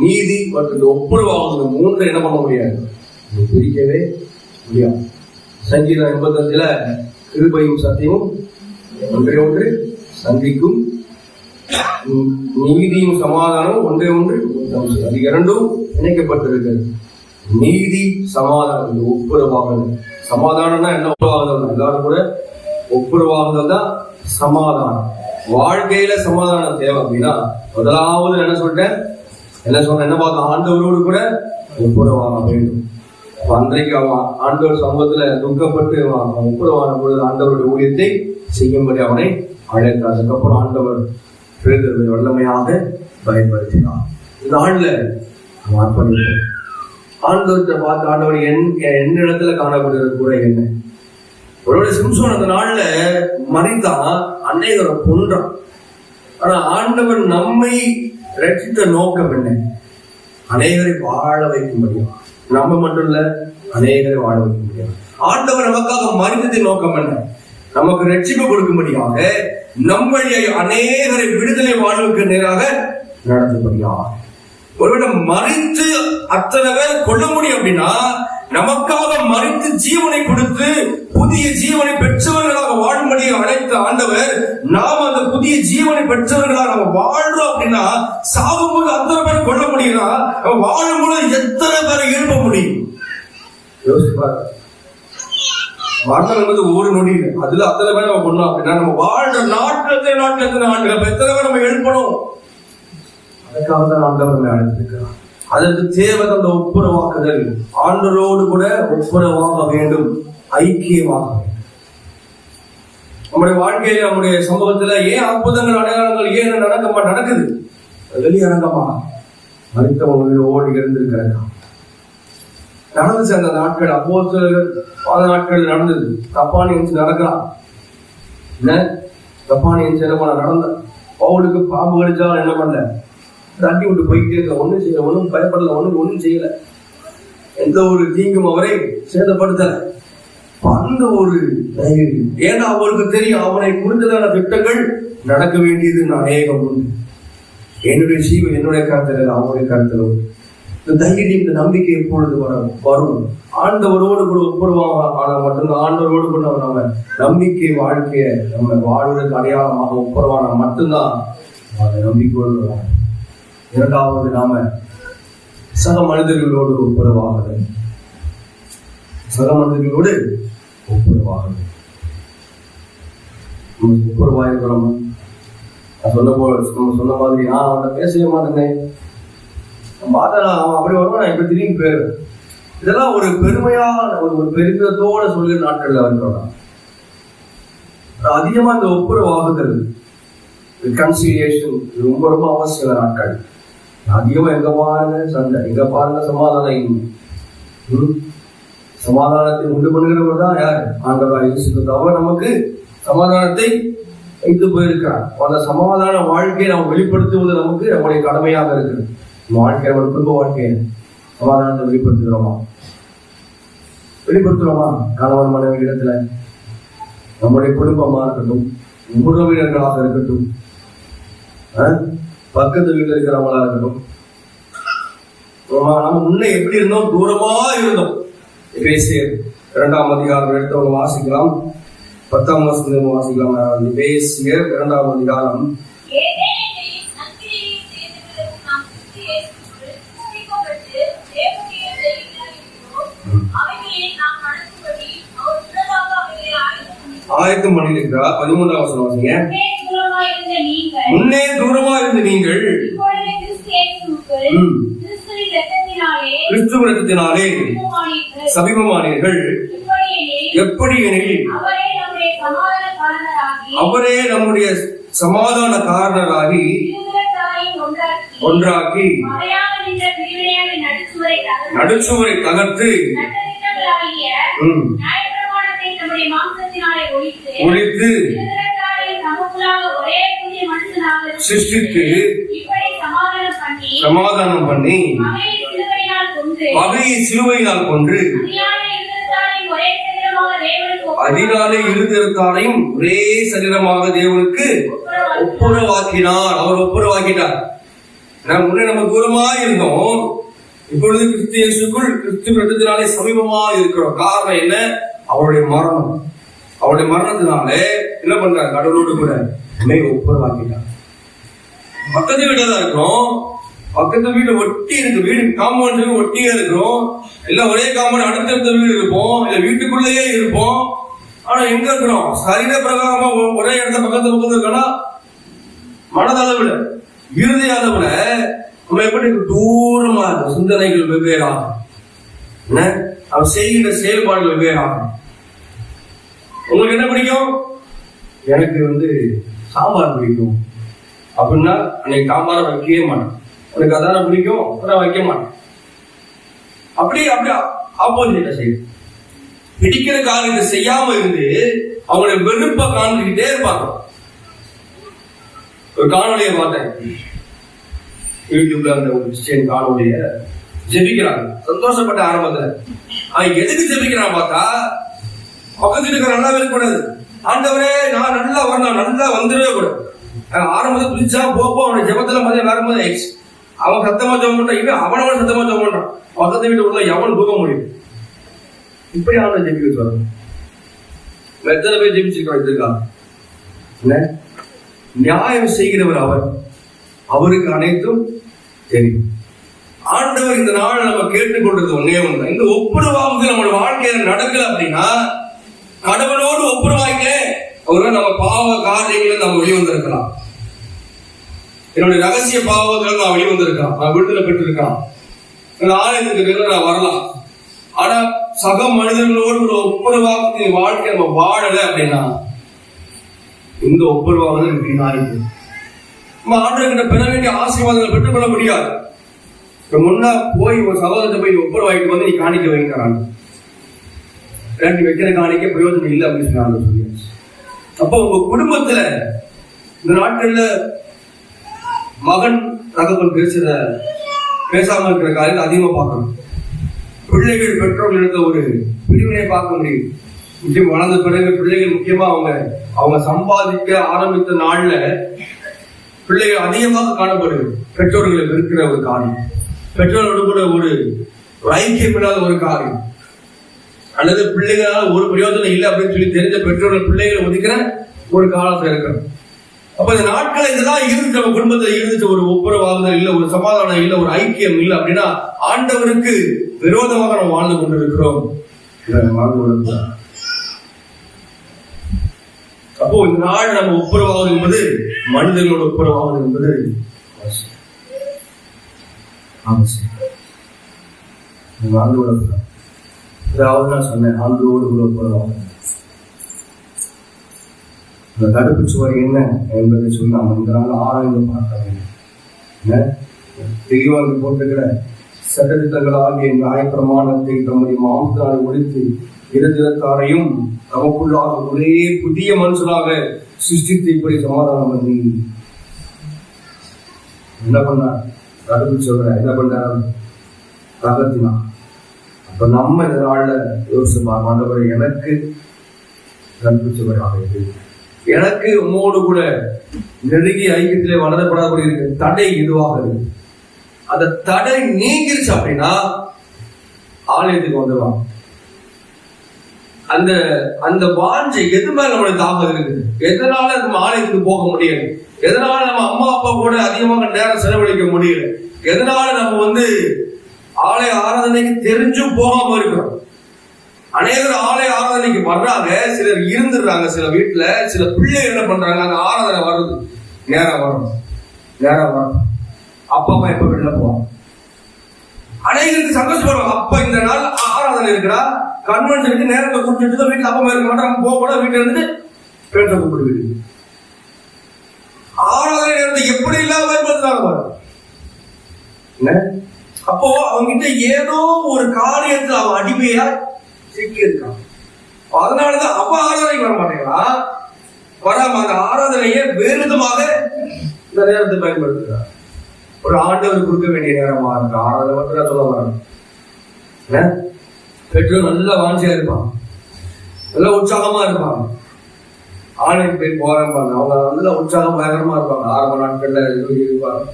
நீதி மற்றும் ஒப்புரவாகும் மூன்று என்ன பண்ண முடியாது, பிரிக்கவே முடியாது. சங்கீதம் 85 கிருபையும் சத்தியமும் ஒன்றை ஒன்று சந்திக்கும், நீதியும் சமாதானம் ஒன்றே ஒன்று, அது இரண்டும் இணைக்கப்பட்டிருக்கிறது. நீதி சமாதானம் ஒப்புரவாக. சமாதானம்னா என்ன? ஒப்புரவாக எல்லாரும் கூட ஒப்புரவாகுதல் தான் சமாதானம். வாழ்க்கையில சமாதானம் தேவை அப்படின்னா முதலாவது என்ன சொல்றேன், என்ன பார்க்க, ஆண்டவரோடு கூட ஒப்புரவாக வேண்டும். அன்றைக்கு அவன் ஆண்டவர் சமூகத்துல துக்கப்பட்டு ஒப்புரவான பொழுது ஆண்டவருடைய ஊழியத்தை செய்யும்படி அவனை அழைத்தார். அதுக்கப்புறம் ஆண்டவர் பேதுருவை வல்லமையாக பயன்படுத்தினார். இந்த ஆண்டுல அவன் அர்ப்பணிப்போம். ஆண்டவர்கிட்ட பார்த்து, ஆண்டவர் என் இடத்துல காணப்படுகிற குறை என்ன? ஒருவேளை சிம்சோன் அந்த நாள்ல மறித்தான், அநேகரை கொன்றான். ஆனா ஆண்டவர் நம்மை ரட்சித்த நோக்கம் என்ன? அநேகரை வாழ வைக்க முடியும். நம்ம மட்டும் இல்ல, அநேகரை வாழ வைக்க முடியும். ஆண்டவர் நமக்காக மறித்ததின் நோக்கம் என்ன? நமக்கு ரட்சிப்பு கொடுக்கும்படியாக, நம் வழியை அநேகரை விடுதலை வாழ்வுக்கு நேராக நடத்தும்படியாக. ஒருவேளை மறித்து அத்தனை பேர் கொள்ள முடியும் அப்படின்னா, நமக்காக மறித்து ஜீவனை கொடுத்து புதிய ஜீவனை பெற்றவர்களாக வாழும்படி அழைத்த ஆண்டவர், நாம் அந்த புதிய ஜீவனை பெற்றவர்களாக நம்ம வாழ்றோம் அப்படின்னா, சாகும்போது அத்தனை பேர் கொள்ள முடியும்னா, வாழும்போது எத்தனை பேரை எழுப்ப முடியும்? யோசிப்பாரு. வாழ்க்கை என்பது ஒவ்வொரு நொடியில், அதுல அத்தனை பேர் நம்ம கொண்டோம் அப்படின்னா, நம்ம வாழ்ற நாட்கள் ஆண்டுகள் எத்தனை பேர் நம்ம எழுப்பணும்? அதுக்காக தான் ஆண்டவர் நம்மை அழைத்திருக்கிறார். அதற்கு தேவை அந்த ஒப்புரவாக்குதல். ஆண்டவரோடு கூட ஒப்புரவாக வேண்டும், ஐக்கியமாக வேண்டும். நம்முடைய வாழ்க்கையில, நம்முடைய சமூகத்துல ஏன் அற்புதங்கள் அடையாளங்கள் ஏன் நடக்குது? வெளியரங்கமா மனிதவங்களோடு இருந்திருக்கிறாங்க. நடந்துச்சு அந்த நாட்கள், அப்போஸ்தலர்கள் பல நாட்கள் நடந்தது. தப்பான நடக்கலாம், என்ன தப்பான என்ன பண்ண நடந்த பவுலுக்கு பாம்பு கடிச்சாலும் என்ன பண்ணல, தட்டி விட்டு போயிட்டே இருக்க, ஒண்ணும் செய்யல, ஒன்னும் பயப்படல, ஒன்னும் செய்யல, எந்த ஒரு தீங்கும் அவரை சேதப்படுத்தல. அந்த ஒரு ஏன்னா அவருக்கு தெரியும், அவனை குறித்ததான திட்டங்கள் நடக்க வேண்டியது அநேகம் உண்டு. என்னுடைய ஜீவன் என்னுடைய கருத்தில், அவனுடைய கருத்திலும் இந்த தைரியம், இந்த நம்பிக்கை எப்பொழுது வரும்? ஆண்டவரோடு கூட ஒப்புரவாக ஆனால் மட்டும்தான், ஆண்டவரோடு கூட நம்ம நம்பிக்கை வாழ்க்கைய நம்ம வாழ்வதற்கு அடையாளமாக ஒப்புரவான மட்டும்தான் அந்த நம்பிக்கையோடு வரும். இரண்டாவது, நாம சக மனிதர்களோடு ஒப்புரவாக, சக மனிதர்களோடு ஒப்புரவாக ஒப்புரவாயிருக்கிறோம். சொன்ன மாதிரி நான் அவன்கிட்ட பேசவே மாட்டேன், அவன் அப்படி வருவான், நான் இப்ப திரும்பி போயிருவேன். இதெல்லாம் ஒரு பெருமையான ஒரு பெருமிதத்தோட சொல்கிற நாட்கள்ல இருக்கிறோம். அதிகமா இந்த ஒப்புரவாகுதல், கன்சிலியேஷன் ரொம்ப ரொம்ப அவசியம் நாட்கள். அதிகமா எங்க பாருங்க சண்டை, எங்க பாருங்க சமாதானம். சமாதானத்தை உண்டு பண்ணுகிறவர் தான் யாரு? ஆண்டவராகிய இயேசு கிறிஸ்து. அவர் நமக்கு சமாதானத்தை வைத்து போயிருக்கிறார். அந்த சமாதான வாழ்க்கையை நாம் வெளிப்படுத்துவது நமக்கு நம்முடைய கடமையாக இருக்குது. வாழ்க்கை, நம்ம குடும்ப வாழ்க்கையை சமாதானத்தை வெளிப்படுத்துறோமா? கணவன் மனைவி இடத்துல, நம்முடைய குடும்பமா இருக்கட்டும், உறவினர்களாக இருக்கட்டும், பக்கத்து வீட்டுல இருக்கிறவங்களா இருக்கட்டும், நம்ம முன்ன எப்படி இருந்தோம்? தூரமா இருந்தோம். எபேசியர் 2ஆம் அதிகாரம் எடுத்தவங்க வாசிக்கலாம், 10ஆம் வசனம் வாசிக்கலாம். எபேசியர் 2ஆம் அதிகாரம். ஆயத்தம் பண்ணிருக்கிறார். 13ஆம் வசனம் வாசிங்க. முன்னே தூரமா இருந்த நீங்கள் கிறிஸ்துவ இரத்தத்தினாலே சமீபமானீர்கள். எப்படி எனில் அவரே நம்முடைய சமாதான காரணராகி ஒன்றாக்கி நடுச்சுவரை தகர்த்து ஒழித்து சிருஷ்டித்து சமாதானம் பண்ணி பகையை சிலுவையினால் கொன்று அதனாலே இருதிருத்தாரையும் ஒரே சரீரமாக தேவனுக்கு ஒப்புரவாக்கினார். அவர் ஒப்புரவாக்கிட்டார். முன்னே நம்ம தூரமா இருந்தோம், இப்பொழுது கிறிஸ்து இயேசுக்குள் கிறிஸ்து இரத்தத்தினாலே சமீபமா இருக்கிறோம். காரணம் என்ன? அவருடைய மரணம். அவருடைய மரணத்தினால என்ன பண்றாரு? கடவுளோடு கூட ஒப்புரவாக்கிட்டார். பக்கத்து வீட்டுல தான் இருக்கிறோம், பக்கத்து வீடு ஒட்டி இருக்கு, வீடு காம்பவுண்ட் ஒட்டியே இருக்கிறோம், இல்ல ஒரே காம்பவுண்ட் அடுத்தடுத்த வீடு இருப்போம், இல்ல வீட்டுக்குள்ளேயே இருப்போம். ஆனா எங்க இருக்கிறோம்? சரீர பிரகாரமா ஒரே இடத்த பக்கத்துல இருக்கோம்னா மனதளவுல இறுதி அளவுல நம்ம எப்படி தூரமா சிந்தனைகள் வெவ்வேறாகும், அவன் செய்கிற செயல்பாடுகள் வெவ்வேறாகும். உங்களுக்கு என்ன பிடிக்கும்? எனக்கு சாம்பார் பிடிக்கும் அப்படின்னா அன்னைக்கு சாம்பாரை வைக்கவே மாட்டேன். உனக்கு அதான பிடிக்கும், அதான் வைக்க மாட்டேன். அப்படி ஆப்போசிட்ட செய்யும். பிடிக்கிற காரியத்தை செய்யாம இருந்து அவங்களுடைய வெறுப்ப காண்பிக்கிட்டே இருப்பாங்க. ஒரு காணொலியை பார்த்தேன் யூடியூப்ல, அந்த ஒரு கிறிஸ்டியன் காணொலிய ஜெபிக்கிறாங்க. சந்தோஷப்பட்ட ஆரம்பத்துல எதுக்கு ஜெபிக்கிறான் பார்த்தா, பக்கத்துல இருக்கிற நல்லா இருக்கக்கூடாது, ஆண்டவரே நான் நல்லா வரணும், நல்லா வந்துடவே கூடாது. ஆரம்பத்தை பிடிச்சா போப்போ அவனுடைய ஜெபத்துல மாதிரி வரும்போது ஆயிடுச்சு. அவன் சத்தமா ஜெபம் பண்றான், இவன் அவனோட சத்தமா ஜெபம் பண்றான். பக்கத்து வீட்டு உள்ள எவன் தூக்க முடியும்? இப்படி அவனை ஜெபிக்க சொல்றாங்க. எத்தனை பேர் ஜெபிச்சிருக்கோம் இதுக்காக? நியாயம் செய்கிறவர் அவர், அவருக்கு அனைத்தும் தெரியும். ஆண்டவர் இந்த நாள் நம்ம கேட்டுக்கொண்டது ஒன்னே ஒன்று, இந்த ஒப்புரவாகுது நம்ம வாழ்க்கையில நடக்கல அப்படின்னா, கடவுளோடு ஒப்புரவாய்க்க அவர்கள் நம்ம பாவ காரியங்களை நம்ம வெளிவந்திருக்கலாம். என்னுடைய ரகசிய பாவங்கள் நான் வெளிவந்திருக்கான், நான் விடுதலை பெற்றிருக்கான், ஆலயத்துக்கு நான் வரலாம். ஆனா சக மனிதர்களோடு ஒரு ஒப்புரவாக வாழ்க்கை நம்ம வாழல அப்படின்னா இந்த ஒப்புரவாக வீணாயிருக்கு. நம்ம ஆண்டவர்கிட்ட பெற வேண்டிய ஆசீர்வாதங்களை பெற்றுக்கொள்ள முடியாது. முன்னா போய் ஒரு சகோதரத்தை போய் ஒப்புரவாயிட்டு வந்து நீ காணிக்க வைக்கிறாங்க, நீ வைக்கிற காணிக்க பிரயோஜனம் இல்லை அப்படின்னு சொல்லியாச்சு. அப்போ உங்க குடும்பத்துல இந்த நாட்கள்ல மகன் தகவல் பேசாம இருக்கிற காரியத்தை அதிகமா பார்க்கணும். பிள்ளைகள் பெற்றோர்கள் எடுத்த ஒரு பிரிவினை பார்க்க முடியும். முக்கியம் வளர்ந்த பிறகு பிள்ளைகள் முக்கியமா அவங்க சம்பாதிக்க ஆரம்பித்த நாள்ல பிள்ளைகள் அதிகமாக காணப்படுது. பெற்றோர்களை வெறுக்கிற ஒரு காரியம், பெற்றோர்களோடு கூட ஒரு ஐக்கியம் இல்லாத ஒரு காரியம், அல்லது பிள்ளைகளால் ஒரு பிரயோஜனம் இல்லை அப்படின்னு சொல்லி தெரிஞ்ச பெற்றோர்கள் பிள்ளைகளை ஒதுக்கிற ஒரு காலத்துல இருக்கிறோம். அப்ப இந்த நாட்கள் இதெல்லாம் இருந்துச்சு, நம்ம குடும்பத்துல இருந்துச்சு, ஒரு ஒப்புரவாகுதல் இல்லை, ஒரு சமாதானம் இல்லை, ஒரு ஐக்கியம் இல்லை அப்படின்னா ஆண்டவருக்கு விரோதமாக நம்ம வாழ்ந்து கொண்டிருக்கிறோம். அப்போ இந்த நாள் நம்ம ஒப்புரவாகுது என்பது மனிதர்களோட ஒப்புரவாகுது என்பது அதாவது நான் சொன்னேன், ஆண்டோடு கூட ஒப்புரவாகுது. அந்த தடுப்பு சுவர் என்ன என்பதை சொல்லி நாம் இந்த நாள் ஆராய்ந்து பார்க்க வேண்டும். தெளிவாக போட்டுக்கிற சட்டத்திட்டங்களாகிய நியாயப்பிரமாணத்தை தம்முடைய மாம்சத்தால் ஒழித்து இருதிரத்தாரையும் நமக்குள்ளாக ஒரே புதிய மனுஷனாக சிருஷ்டித்து இப்படி சமாதானம் பண்ணி என்ன பண்ணார்? தடுப்பு சுவரை என்ன பண்ணார்? தகர்த்தினார். அப்ப நம்ம இந்த நாள்ல யோசிப்பா, ஆண்டவரை எனக்கு தடுப்பு சுவராக இருக்கு, எனக்கு உம்மோடு கூட நெருங்கி ஐக்கியத்திலே வளரப்படாத இருக்கு தடை இதுவாக இருக்கு. அந்த தடை நீங்கிருச்சு அப்படின்னா ஆலயத்துக்கு வந்துடுவாங்க. அந்த அந்த வாஞ்சை எது மேல நம்மளுக்கு தாகம் இருக்குது, எதனால நம்ம ஆலயத்துக்கு போக முடியல, எதனால நம்ம அம்மா அப்பா கூட அதிகமாக நேரம் செலவழிக்க முடியல, எதனால நம்ம ஆலய ஆராதனைக்கு தெரிஞ்சும் போகாம இருக்கிறோம். அநேகர் ஆலய ஆராதனைக்கு வர்றாங்க, சிலர் இருந்துடுறாங்க, சில வீட்டுல சில பிள்ளைகள் என்ன பண்றாங்க, அந்த ஆராதனை வருது நேரம் வரும், அப்பா அம்மா எப்ப வெளில போவாங்க. அநேகருக்கு சந்தோஷப்படுவாங்க, அப்ப இந்த நாள் ஆராதனை இருக்கிறா, கன்வென்ஷனுக்கு நேரத்தை கூப்பிட்டு தான் வீட்டுல அப்பா அம்மா இருக்க மாட்டாங்க, போக கூட வீட்டுல இருந்துட்டு ஃப்ரெண்ட்ஸை கூப்பிட்டு வீட்டு ஆராதனை நேரத்தை எப்படி இல்லாம வரும்போது அப்போ அவங்கிட்ட ஏதோ ஒரு காரியத்துல அவன் அடிமையா சிக்கி இருக்கான். அதனாலதான் அப்ப ஆராதனைக்கு வர மாட்டேங்கிறான், வராம அந்த ஆராதனையை வேறு விதமாக இந்த நேரத்தை பயன்படுத்துகிறார். ஒரு ஆண்டவர் கொடுக்க வேண்டிய நேரமா இருக்கு ஆராதனை மட்டும் சொல்ல வராங்க. பெற்றோர் நல்ல வாஞ்சியா இருப்பாங்க, நல்ல உற்சாகமா இருப்பாங்க, ஆலயம் போய் போறாங்க, அவங்க நல்ல உற்சாகம் பயங்கரமா இருப்பாங்க, ஆரம்ப நாட்கள்ல இருப்பாங்க.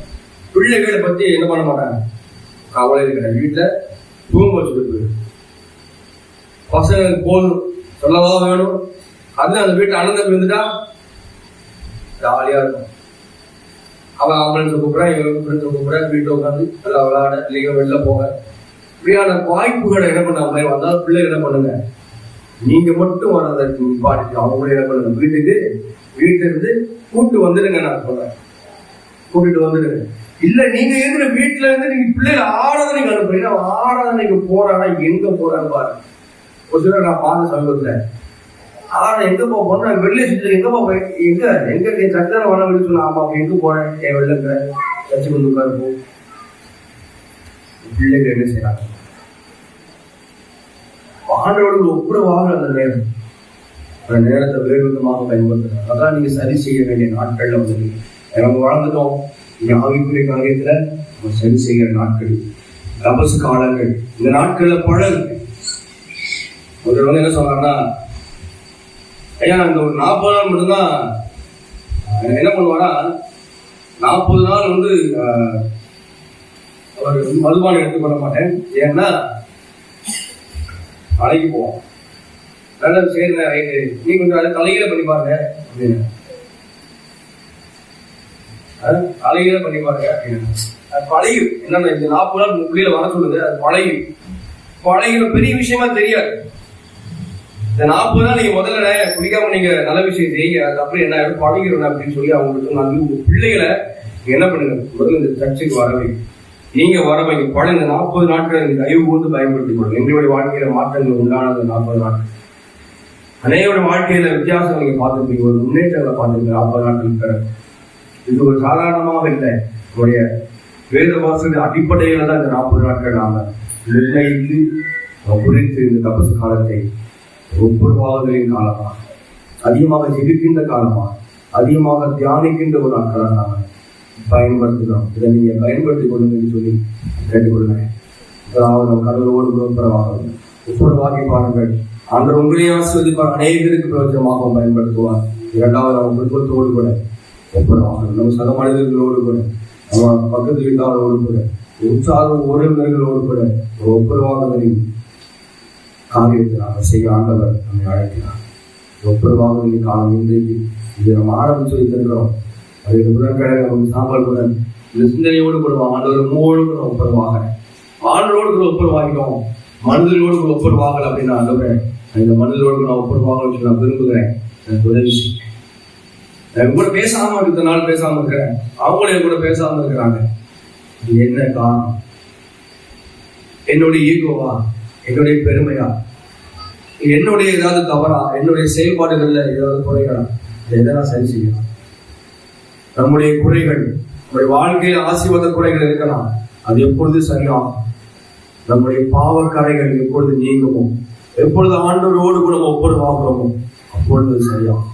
பிள்ளைகளை பத்தி என்ன பண்ண மாட்டாங்க, கவலை இருக்கிற வீட்டுல தூங்க வச்சுட்டு போயிடும். பசங்களுக்கு போதும் சொல்லவா வேணும், அது அந்த வீட்டு அனந்தம் இருந்துட்டா ஜாலியா இருக்கும். அவன் அவங்களுக்கு கூப்பிடுறான், இவங்களுக்கு கூப்பிடுறேன், வீட்டை உட்காந்து நல்லா விளையாட, இல்லைங்க வெளில போக, இப்படியான வாய்ப்புகளை என்ன பண்ண வந்தாலும் பிள்ளைகள் என்ன பண்ணுங்க, நீங்க மட்டும் வர்றதற்கு நிப்பாட்டி அவங்களுடைய வீட்டுல இருந்து கூட்டு வந்துடுங்க. நான் சொல்றேன், கூட்டிட்டு வந்துடுங்க. இல்ல நீங்க இருக்கிற வீட்டுல இருந்து நீங்க பிள்ளைகளை ஆராதனைக்கு அனுப்புறீங்க. ஆராதனைக்கு போறானா எங்க போறான்னு பாருங்க. ஒரு சிலர் நான் பார்த்த சமூகத்துல எங்க போறேன், வெளியே சுற்றி எங்க போய் எங்க சட்டத்தான வர வெளியே சொன்னா, ஆமா எங்க போறேன், என் வெளில சர்ச்சைக்கு வந்து உட்காருப்போம். பிள்ளைகள் என்ன செய்யறாங்க? ஆண்டவர்கள் ஒப்புரவாக அந்த நேரத்தை வேறு விதமாக பயன்படுத்துறாங்க. அதான் நீங்க சரி செய்ய வேண்டிய நாட்கள்ல வந்து நம்ம வாழ்ந்துட்டோம். இங்க ஆவிக்குரிய காரியத்துல நம்ம சரி செய்கிற நாட்கள், தபசு காலங்கள், இந்த நாட்கள்ல பழகு. ஒருத்தர் வந்து என்ன சொல்றாங்கன்னா, ஐயா இந்த ஒரு 40 நாள் மட்டும்தான் என்ன பண்ணுவாரா, 40 நாள் வந்து அவர் மதுபானம் எடுத்துக்கொள்ள மாட்டேன், ஏன்னா அழைக்கு போவோம். நல்ல சரிண்ணா ரைட்டு, நீ கொஞ்சம் அதை தலையில பண்ணி பாருங்க அப்படின்னு, தலையில பண்ணி பாருங்க அப்படின்னு. அது பழகு. என்னன்னா இந்த 40 நாள் புள்ளியில வர சொல்லுது, அது பழகிற பெரிய விஷயமா தெரியாது. இந்த 40 நாள் நீங்க முதல்ல குடிக்காம நீங்க நல்ல விஷயம் செய்யுங்க, அதுக்கப்புறம் என்ன பழகிறோம் அப்படின்னு சொல்லி அவங்களுக்கு நல்ல பிள்ளைகளை என்ன பண்ணுங்க, முதல்ல இந்த சர்ச்சைக்கு வரவை நீங்க வரவைங்க. பழைய இந்த 40 நாட்கள் நீங்க தயவு கூர்ந்து பயன்படுத்திக் கொள்ளுங்க. எங்களுடைய வாழ்க்கையில மாற்றங்கள் உண்டானது 40 நாட்கள். அனைவருடைய வாழ்க்கையில வித்தியாசம் நீங்க பார்த்துருப்பீங்க, ஒரு முன்னேற்றங்களை பார்த்துருப்பீங்க 40 நாட்கள். இது ஒரு சாதாரணமாக இல்லை. நம்முடைய வேத வாசல் அடிப்படையில தான் இந்த 40 நாட்கள் நாம நிர்ணயித்து குறித்து இந்த தபசு காலத்தை ஒவ்வொருவாதலின் காலமாக, அதிகமாக ஜெபிக்கின்ற காலமாக, அதிகமாக தியானிக்கின்ற ஒரு நாட்களாக நாம பயன்படுத்துகிறோம். இதை நீங்க பயன்படுத்திக் கொள்ளுங்கன்னு சொல்லி கேட்டுக்கொள்கிறேன். அதாவது நம்ம கடவுளோடு ஒப்புரவாகி பாருங்கள். ஆண்டவர் உங்களையே ஆசிர்வதிப்பார், அநேகருக்கு பிரயோஜனமாகவும் பயன்படுத்துவார். இரண்டாவது நம்ம குடும்பத்தோடு கூட ஒப்புரவாக, நம்ம சக மனிதர்களோடு கூட, நம்ம பக்கத்து வீட்டாரோடு கூட, உற்சாக உறவினர்களோடு கூட ஒப்புரவாக காரியத்தை நாங்கள் செய்ய ஆண்டவர் நம்மை அழைக்கிறார். ஒப்புரவாக காலம் இன்றைக்கு இதை நம்ம ஆரம்பிச்சு வைத்திருக்கிறோம். அதுக்கு புதன்கிழமை நமக்கு சாம்பல் புதன். இந்த சிந்தனையோடு கூட ஆண்டவர் மூவோடு கூட ஒப்புரவாக, ஆண்டோடு கூட ஒப்புரவாகிட்டோம், மனிதர்களோடு கூட ஒப்புரவாகல அப்படின்னு ஆண்டவர் இந்த மனிதர்களோடு நான் ஒப்புரவாக நான் விரும்புகிறேன். எனக்கு உதவி செய்ய கூட பேசாம இருக்கிற நாள் பேசாம இருக்கிறேன், அவங்களே கூட பேசாம இருக்கிறாங்க. என்ன காரணம்? என்னுடைய ஈகோவா, என்னுடைய பெருமையா, என்னுடைய ஏதாவது தவறா, என்னுடைய செயல்பாடுகள்ல ஏதாவது குறைகளா? எதை நான் சரி செய்யலாம்? நம்முடைய குறைகள், நம்முடைய வாழ்க்கையில் ஆசீர்வாத குறைகள் இருக்கலாம், அது எப்பொழுது சரியாகும்? நம்முடைய பாவக்கரைகள் எப்பொழுது நீங்குமோ, எப்பொழுது ஆண்டவரோடு கூட நம்ம ஒப்புரவாகிறோமோ அப்பொழுது சரியாகும்.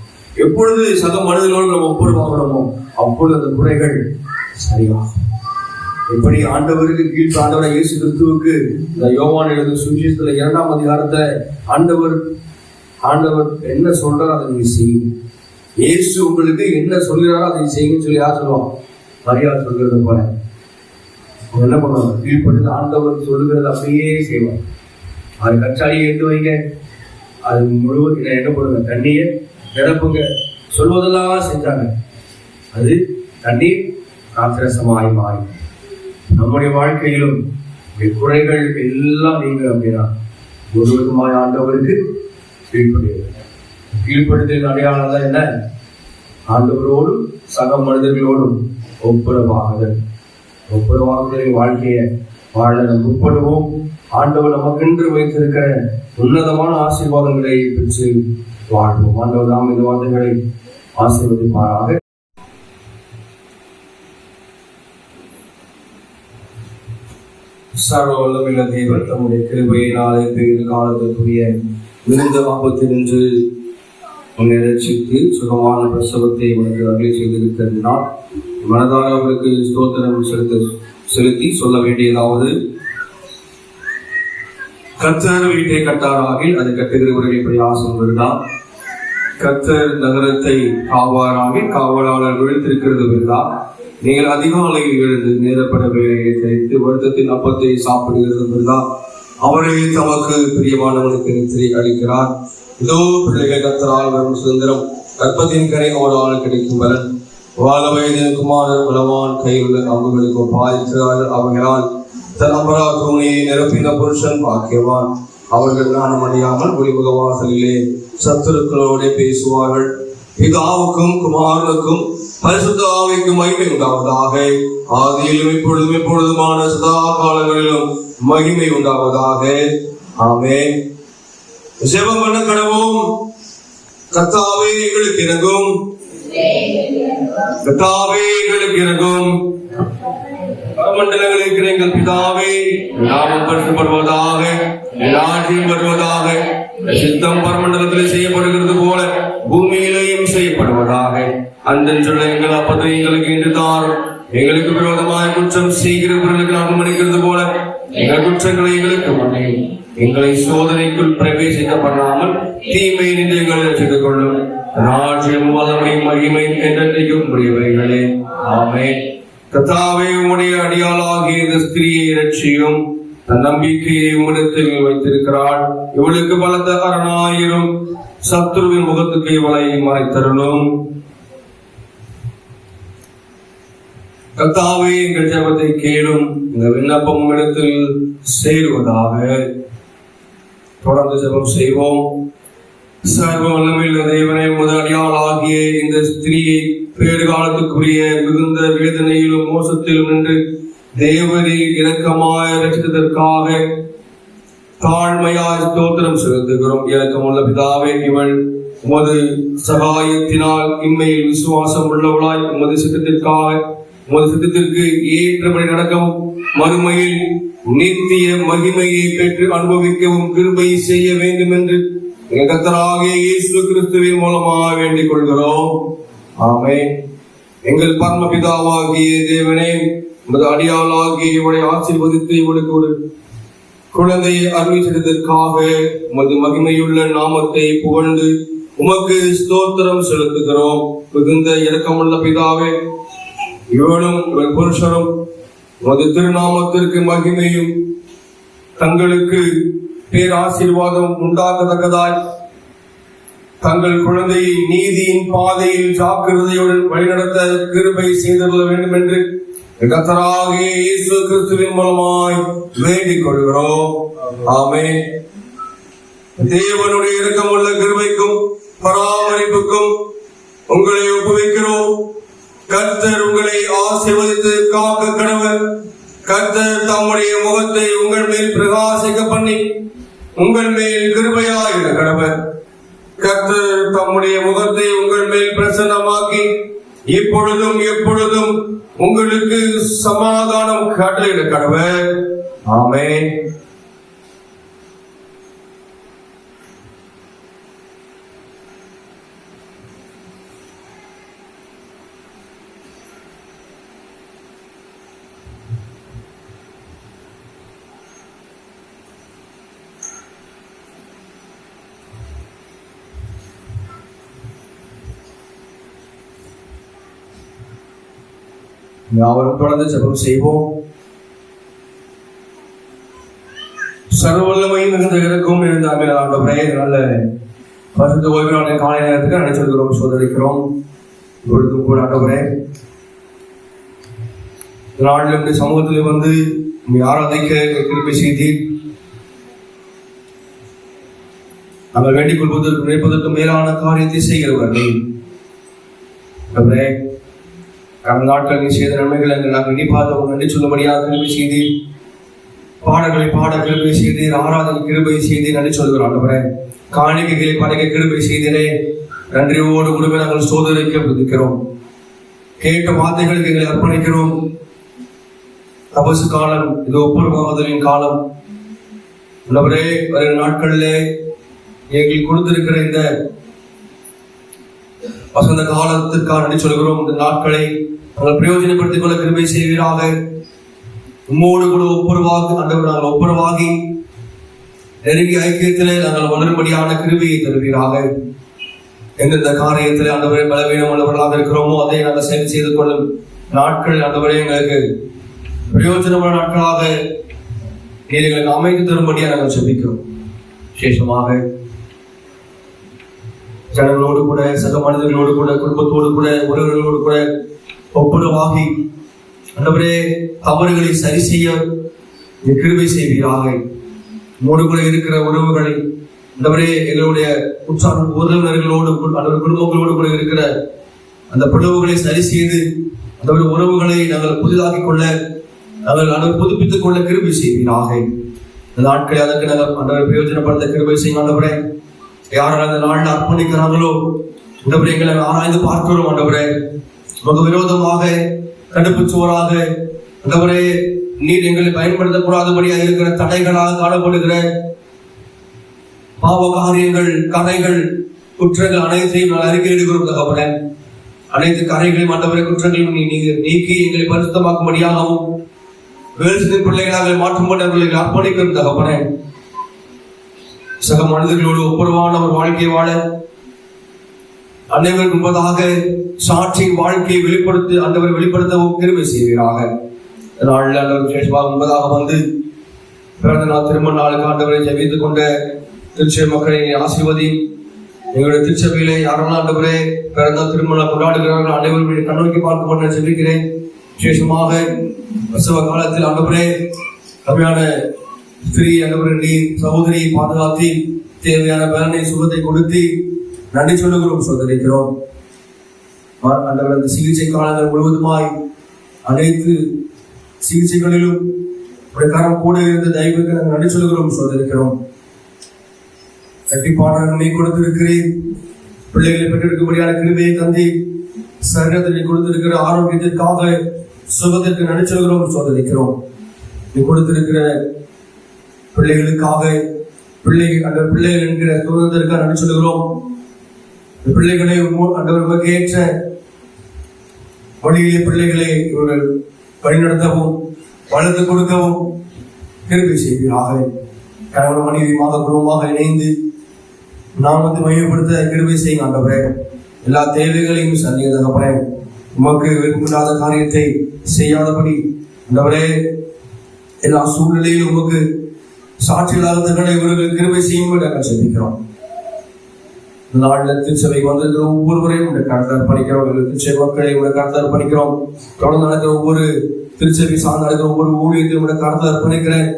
எப்பொழுது சக மனிதர்களோடு நம்ம ஒப்புரவாகிறோமோ அப்பொழுது அந்த குறைகள் சரியாகும். எப்படி ஆண்டவருக்கு கீழ்ப்பு ஆண்டவரை இயேசு கிறிஸ்துவுக்கு இந்த யோவான் எழுதும் சுவிசேஷத்துல 2ஆம் அதிகாரத்தை ஆண்டவர் என்ன சொல்றாரோ அதை நீங்க செய்யுங்க. இயேசு உங்களுக்கு என்ன சொல்கிறாரோ அதை செய்யுங்கன்னு சொல்லி யார் சொல்லுவாங்க? மரியாதை சொல்கிறது போல அவங்க என்ன பண்ணுவாங்க? கீழ்பட்டு ஆண்டவர் சொல்லுகிறது அப்படியே செய்வாங்க. அது கச்சாடியை எடுத்து வைங்க, அது முழுவதும் என்ன பண்ணுங்க, தண்ணியை நிரப்புங்க, சொல்வதெல்லாம் செஞ்சாங்க. அது தண்ணீர் காத்திரசமாய் மாறி நம்முடைய வாழ்க்கையிலும் குறைகள் எல்லாம் நீங்க அப்படின்னா முழுவதுமாய் ஆண்டவருக்கு கீழ்ப்படுத்தலின் அடையாளம் தான் என்ன? ஆண்டவரோடும் சக மனிதர்களோடும் ஒப்புரவாகுதலின் வாழ்க்கையை வாழ நம்ம உட்படுவோம். ஆண்டவர் நமக்கென்று வைத்திருக்கிற உன்னதமான ஆசீர்வாதங்களை பெற்று வாழ்வோம். ஆண்டவர் நாம் இந்த வார்த்தைகளை ஆசீர்வதிப்பாராக. சர்வ வல்லமையுள்ள தேவன் தம்முடைய கிருபையினாலே பெரிய காலத்திற்குரிய மிகுந்த ஆபத்தினின்று உன்னை ரட்சித்து சுகமான பிரசவத்தை உனக்கு அருளை செய்திருக்கிறதுனால் மனதாக அவருக்கு ஸ்தோத்திரம் செலுத்தி சொல்ல வேண்டியதாவது, கர்த்தர் வீட்டை கட்டாராகில் அது கட்டுகிறவர்களை பிரயாசம் வருதான். கர்த்தர் நகரத்தை காவாராகில் காவலாளர் விழுத்திருக்கிறது வருதான். நீங்கள் அதிகாலையில் எழுந்து நேரப்பட வேலையை கழித்து வருத்தத்தின் அப்பத்தை சாப்பிடுகிறது வருதான். அவரே தமக்கு பிரியமானவனுக்கு நித்திரை அளிக்கிறார். இதோ பிள்ளைகள் கர்த்தரால் வரும் சுதந்திரம், கற்பத்தின் கரை அவரால் கிடைக்கும் பலன். வாழ வயதின் குமாரர் பலவான் கையுள்ள அம்புகளுக்கு பாதிக்கிறார்கள். அவர்களால் தன் அபரா தூணியை நிரப்பின புருஷன் பாக்கியவான். அவர்கள் நாணம் அடையாமல் ஒளிமுக வாசலிலே சத்துருக்களோட பேசுவார்கள். பிதாவுக்கும் குமாரனுக்கும் பரிசுத்த ஆவிக்கும் மகிமை உண்டாவதாக. ஆதியிலும் இப்பொழுதும் எப்பொழுதுமான சதா காலங்களிலும் மகிமை உண்டாவதாக. ஆமென். ஜெபம் பண்ண கடவோம். கர்த்தாவே எங்களுக்கு இறங்கும், கர்த்தாவே எங்களுக்கு இறங்கும். பரமண்டலங்களில் இருக்கிற எங்கள் பிதாவே, நாமம் பரிசுத்தப்படுவதாக, ராஜ்யம் வருவதாக, சித்தம் பரமண்டலத்தில் செய்யப்படுகிறது போல பூமியிலேயும் செய்யப்படுவதாக. அந்த சொல்ல எங்கள் அப்பத்தை எங்களுக்கு இன்று தாரும். எங்களுக்கு விரோதமாக குற்றம் செய்கிறவர்களுக்கு அனுமதிக்கிறது போல எங்கள் குற்றங்களை எங்களுக்கு மன்னியும். எங்களை சோதனைக்குள் பிரவேசிக்க பண்ணாமல் தீமை நின்று எங்களை ரசித்துக் கொள்ளும். ராஜ்யம் வல்லமை மகிமை என்றென்றைக்கும் உரியவைகளே. ஆமென். கர்த்தாவே, உம்முடைய அடியாளாகிய இந்த ஸ்திரியை இரட்சியும். தன் நம்பிக்கையை உம்மிடத்தில் வைத்திருக்கிறாள். இவளுக்கு பலத்த அரணாயிரும். சத்துருவின் முகத்துக்கு இவளை மறைத்தருளும். கர்த்தாவே, எங்கள் ஜெபத்தை கேளும். இந்த விண்ணப்பம் உம்மிடத்தில் சேருவதாக. தொடர்ந்து ஜெபம் செய்வோம். சர்வ வல்லமையுள்ள தேவனே, உமது அடியாளாகிய இந்த ஸ்திரியை பேறுகாலத்துக்குரிய மிகுந்த வேதனையிலும் மோசத்திலும் நின்று தேவரில் இரக்கமாய் ரட்சித்ததற்காக தாழ்மையாய் ஸ்தோத்திரம் செலுத்துகிறோம். இரக்கமுள்ள பிதாவே, இவள் உமது சகாயத்தினால் இம்மையில் விசுவாசம் உள்ளவளாய் உமது சித்தத்திற்கு ஏற்றபடி நடக்கவும் மறுமையில் நித்திய மகிமையை பெற்று அனுபவிக்கவும் கிருபை செய்ய வேண்டும் என்று எங்கள் கர்த்தராகிய இயேசு கிறிஸ்துவின் மூலமாக வேண்டிக் கொள்கிறோம். ஆமென். எங்கள் பரமபிதாவாகிய தேவனே, உமது அடியாளாகிய இவளை ஆசீர்வதித்து இவளுக்கு ஒரு குழந்தையை அறிவித்ததற்காக உமது மகிமையுள்ள நாமத்தை புகழ்ந்து உமக்கு ஸ்தோத்திரம் செலுத்துகிறோம். மிகுந்த இரக்கமுள்ள பிதாவே, இவளும் இவள் புருஷரும் உமது திருநாமத்திற்கு மகிமையும் தங்களுக்கு பேராசீர்வாதம் உண்டாகத்தக்கதாய் தங்கள் குழந்தையை நீதியின் பாதையில் ஜாக்கிரதையுடன் வழிநடத்த கிருபை செய்தருள வேண்டும் என்று கர்த்தராகிய இயேசு கிறிஸ்துவின் மூலமாய் வேண்டிக் கொள்கிறோம். ஆமென். தேவனுடைய இரக்கமுள்ள கிருபைக்கும் பராமரிப்புக்கும் உங்களை ஒப்புவிக்கிறோம். கர்த்தர் உங்களை ஆசீர்வதித்து காக்க கடவர். கர்த்தர் தம்முடைய முகத்தை உங்கள் மேல் பிரகாசிக்க பண்ணி உங்கள் மேல் கிருபையாயிர கடவர். கர்த்தர் தம்முடைய முகத்தை உங்கள் மேல் பிரசன்னமாக்கி இப்பொழுதும் எப்பொழுதும் உங்களுக்கு சமாதானம் கட்டளையிட கடவர். ஆமென். அவரும் தொடர்ந்து ஜெபம் செய்வோம். சர்வவல்லமை மிகுந்த இருக்கும் இருந்தாங்க ஆண்டவரே, நல்ல பரிசுத்த ஓய்வு நாளின் காலை நேரத்துக்கு நினைச்சிருக்கிறோம், சோதரிக்கிறோம். இப்பொழுதும் கூட ஆண்டவரே, நாளில் சமூகத்தில் வந்து ஆராதிக்க கிருபை செய்தீர். நாங்கள் வேண்டிக் கொள்வதற்கு நினைப்பதற்கு மேலான காரியத்தை செய்கிறவர்கள் கடந்த நாட்கள் நீ செய்த நன்மைகள் என்று நாங்கள் இனிப்பாதவங்க நன்றி சொல்லும்படியாக கிருபை செய்தீர். பாடல்களை பாட கிருபை செய்தீர். ஆராதனை கிருபை செய்தீர் நன்றி சொல்கிறோம் ஆண்டவரே. காணிக்கைகளை படைக்க கிருபை செய்தீரே, நன்றியோடு உடனே நாங்கள் சோதனைக்க விதிக்கிறோம். கேட்ட வார்த்தைகளுக்கு எங்களை அர்ப்பணிக்கிறோம். தபசு காலம் இது ஒப்புரவாகுதலின் காலம். ஆண்டவரே, வருகிற நாட்களிலே எங்களுக்கு கொடுத்திருக்கிற இந்த வசந்த காலத்திற்காக நன்றி சொல்கிறோம். இந்த நாட்களை நாங்கள் பிரயோஜனப்படுத்திக் கொள்ள கிருபை செய்வீராக. உம்மோடு கூட ஒப்புரவாக ஆண்டவர் நாங்கள் ஒப்புரவாகி நெருங்கிய ஐக்கியத்திலே நாங்கள் வளரும்படியான கிருபையை தருவீராக. எந்தெந்த காரியத்திலே ஆண்டவரை பலவீனம் உள்ளவர்களாக இருக்கிறோமோ அதை நாங்கள் செயல் செய்து கொள்ளும் நாட்கள் ஆண்டவரே எங்களுக்கு பிரயோஜனமான நாட்களாக நீர் எங்களுக்கு அமைத்து தரும்படியாக நாங்கள் ஜெபிக்கிறோம். விசேஷமாக ஜனங்களோடு கூட, சக மனிதர்களோடு கூட, குடும்பத்தோடு கூட, உறவுகளோடு கூட ஒப்புரவாகி ஆண்டவரே தவறுகளை சரி செய்ய கிருபை செய்வீராக. உம்மோடு கூட இருக்கிற உறவுகளை ஆண்டவரே, எங்களுடைய உற்சாக உறவினர்களோடு குடும்பங்களோடு கூட இருக்கிற அந்த பிளவுகளை சரி செய்து அந்த உறவுகளை நாங்கள் புதிதாக்கிக் கொள்ள, நாங்கள் புதுப்பித்துக் கொள்ள கிருபை செய்வீராக. இந்த நாட்களை அதற்கு நாங்கள் ஆண்டவரை பிரயோஜனப்படுத்த கிருபை செய்யும் ஆண்டவரே. யாரும் அந்த நாளில் அர்ப்பணிக்கிறாங்களோ ஆண்டவரே, எங்களை ஆராய்ந்து பார்க்கிறோம் ஆண்டவரே. நமக்கு விரோதமாக தடுப்பு சுவராக ஆண்டவரே நீர் எங்களை பயன்படுத்தக்கூடாதபடியாக இருக்கிற தடைகளாக காணப்படுகிற பாவ காரியங்கள், கரைகள், குற்றங்கள் அனைத்தையும் நான் அறிக்கையிடுகிறோம் தகவலே. அனைத்து கரைகளையும் ஆண்டவரே குற்றங்களையும் நீக்கி எங்களை பரிசுத்தமாக்கும்படியாகவும் வேறு பிள்ளைகளாக மாற்றும்படி அவர்களை அர்ப்பணிக்கிறோம் தகவலே. சக மனிதர்களோடு ஒப்புரவான ஒரு வாழ்க்கையை வாழ அனைவருக்கு முன்பதாக சாட்சியின் வாழ்க்கையை வெளிப்படுத்தவும் கிருபை செய்வீராக. நாளில் ஆண்டவர் விசேஷமாக முன்பதாக வந்து பிறந்த நாள் திருமண நாளுக்கு ஆண்டவரை ஜெபித்துக் கொண்ட திருச்சபை மக்களை ஆசீர்வதி. எங்களுடைய திருச்சபையிலே யாரெல்லாம் ஆண்டவரே பிறந்த திருமணம் கொண்டாடுகிறார்கள் அனைவரும் கண்ணோக்கி பார்க்க பண்ண ஜெபிக்கிறேன். விசேஷமாக பிரசவ காலத்தில் ஆண்டவரே கம்மியான ஸ்திரீ ஆண்டவரே நீர் சகோதரியை பாதுகாத்தி தேவையான பலனை சுகத்தை கொடுத்து நன்றி சொல்லுகிறோம், சோதரிக்கிறோம். ஆண்டவர் அந்த சிகிச்சை காலங்கள் முழுவதுமாய் அனைத்து சிகிச்சைகளிலும் கரம் கூட இருந்த தெய்வங்களுக்கு நாங்கள் நன்றி சொல்லுகிறோம், சோதரிக்கிறோம். கண்டிப்பான நன்மை கொடுத்திருக்கிறேன். பிள்ளைகளை பெற்றெடுக்கும்படியான கிருபையை தந்தி சரீரத்தை கொடுத்திருக்கிற ஆரோக்கியத்திற்காக சுகத்திற்கு நன்றி சொல்கிறோம், சோதரிக்கிறோம். நீ கொடுத்திருக்கிற பிள்ளைகளுக்காக பிள்ளைகள் என்கிற சுதந்திரத்திற்காக நன்றி சொல்கிறோம். பிள்ளைகளை ஆண்டவர் ஏற்ற வழியிலே பிள்ளைகளை இவர்கள் வழிநடத்தவும் வளர்த்து கொடுக்கவும் கிருபை செய்வீராக. கணவன் மனைவியுமாக குடும்பமாக இணைந்து நாமத்தை மையப்படுத்த கிருபை செய்யும் ஆண்டவரே. எல்லா தேவைகளையும் சந்திய தகப்பனே, உமக்கு விரும்பில்லாத காரியத்தை செய்யாதபடி ஆண்டவரே எல்லா சூழ்நிலையிலும் உமக்கு சாட்சிகளாக இவர்கள் கிருபை செய்யும்படி நாங்கள் சந்திக்கிறோம். நாளில் திருச்சபை வந்திருக்கிற ஒவ்வொருவரையும் உடைய கருத்தை அர்ப்பணிக்கிறோம். திருச்சபை மக்களை உடைய கருத்தை அர்ப்பணிக்கிறோம். தொடர்ந்து நடக்கிற ஒவ்வொரு திருச்சபை சார்ந்து நடக்கிற ஒவ்வொரு ஊழியத்தையும் உடைய கருத்தை அர்ப்பணிக்கிறேன்.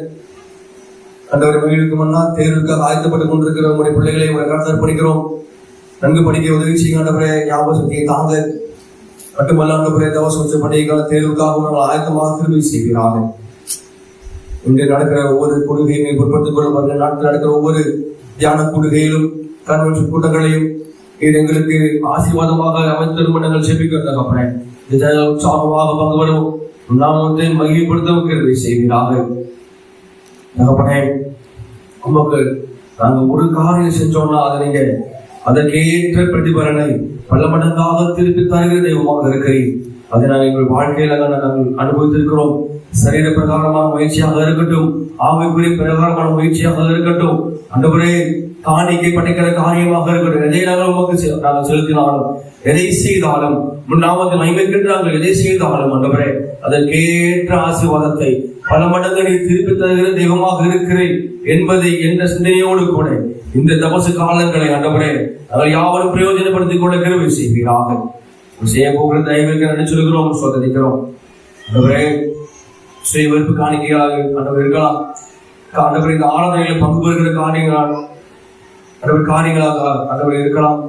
ஆண்டவரை மகிழ்வுக்கு முன்னா தேர்வுக்காக ஆயத்தப்பட்டுக் கொண்டிருக்கிற உங்களுடைய பிள்ளைகளை உடைய கருத்தை அர்ப்பணிக்கிறோம். நன்கு படிக்க உதவி செய்ய ஆண்டவரே, ஞாபக சக்தியை தாங்க. மட்டுமல்ல ஆண்டவரே தவசம் வச்ச பண்டிகைக்கான தேர்வுக்காக நாங்கள் ஆயத்தமாக திரும்பி செய்கிறாங்க. இன்று நடக்கிற ஒவ்வொரு கொள்கையை பொருட்படுத்திக் கொள்ள நாட்டில் நடக்கிற ஒவ்வொரு தியான கூடுகையிலும் கன்வென்ஷன் கூட்டங்களையும் இது எங்களுக்கு ஆசீர்வாதமாக அமைத்தரும் நாங்கள் செபிக்கிறதாக உற்சாகமாக பங்கு வரும் நாமத்தை மகிழ்ப்படுத்தவும் கிருபை செய்வீராக. தகப்பனே, உமக்கு நாங்கள் ஒரு காரியம் செஞ்சோம்னா அதை நீங்க அதற்கேற்ற பிரதிபலனை பல மடங்காக திருப்பி தருகிற தெய்வமாக இருக்கிறீர். அதை நாங்கள் எங்கள் வாழ்க்கையில நாங்கள் அனுபவித்திருக்கிறோம். சரீர பிரகாரமான முயற்சியாக இருக்கட்டும், ஆவிக்குரிய பிரகாரமான முயற்சியாக இருக்கட்டும், ஆண்டவரே காணிக்கை படைக்கிற காரியமாக இருக்கட்டும், எதை நாங்கள் செலுத்தினாலும் எதை செய்தாலும் முன்னாவது மைமைக்கிட்டு நாங்கள் எதை செய்தாலும் ஆண்டவரே அதற்கேற்ற ஆசீர்வாதத்தை பல மடங்கு நீ திருப்பி தருகிற தெய்வமாக இருக்கிறேன் என்பதை என்ற சிந்தனையோடு கூட இந்த தபசு காலங்களை ஆண்டவரே நாங்கள் யாவரும் பிரயோஜனப்படுத்திக் கொள்ள கிருபை செய்வீராக. செய்ய போகிற தெய்வங்களுக்கு நன்றி சொல்கிறோம், சோதரிக்கிறோம். ஆண்டவரே சுயவெறுப்பு காணிக்கையாக ஆண்டவர் இருக்கலாம், ஆண்டவர் இந்த ஆராதனையில் பங்கு பெறுகிற காரியங்களாக ஆண்டவர் இருக்கலாம்,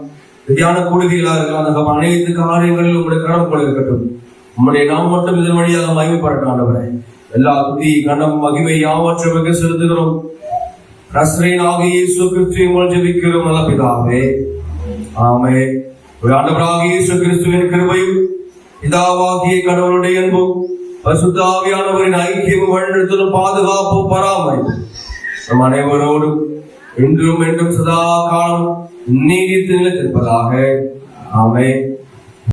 தியான கூடுகைகளாக இருக்கலாம். அந்த அனைத்து காரியங்களிலும் உங்களுடைய கரம் போல இருக்கட்டும். உங்களுடைய நாம் மட்டும் இதன் வழியாக மகிமைப்படட்டும் ஆண்டவரே. எல்லா துதி கனம் மகிமை யாவற்றை செலுத்துகிறோம். நஸ்ரேயனாகிய இயேசு கிறிஸ்துவின் மூலம் ஜெபிக்கிறோம் நல்ல பிதாவே, ஆமென். ஆண்டவராகிய இயேசு கிறிஸ்துவின் கிருபையும் பிதாவாகிய கடவுளுடைய அன்பும் பரிசுத்த ஆவியானவரின் ஐக்கியமும் வழிநடத்தலும் பாதுகாப்பும் பராமரிப்பும் நம் அனைவரோடும் இன்றும் என்றும் சதா காலம் நீடித்து நிலைத்திருப்பதாக. ஆமென்.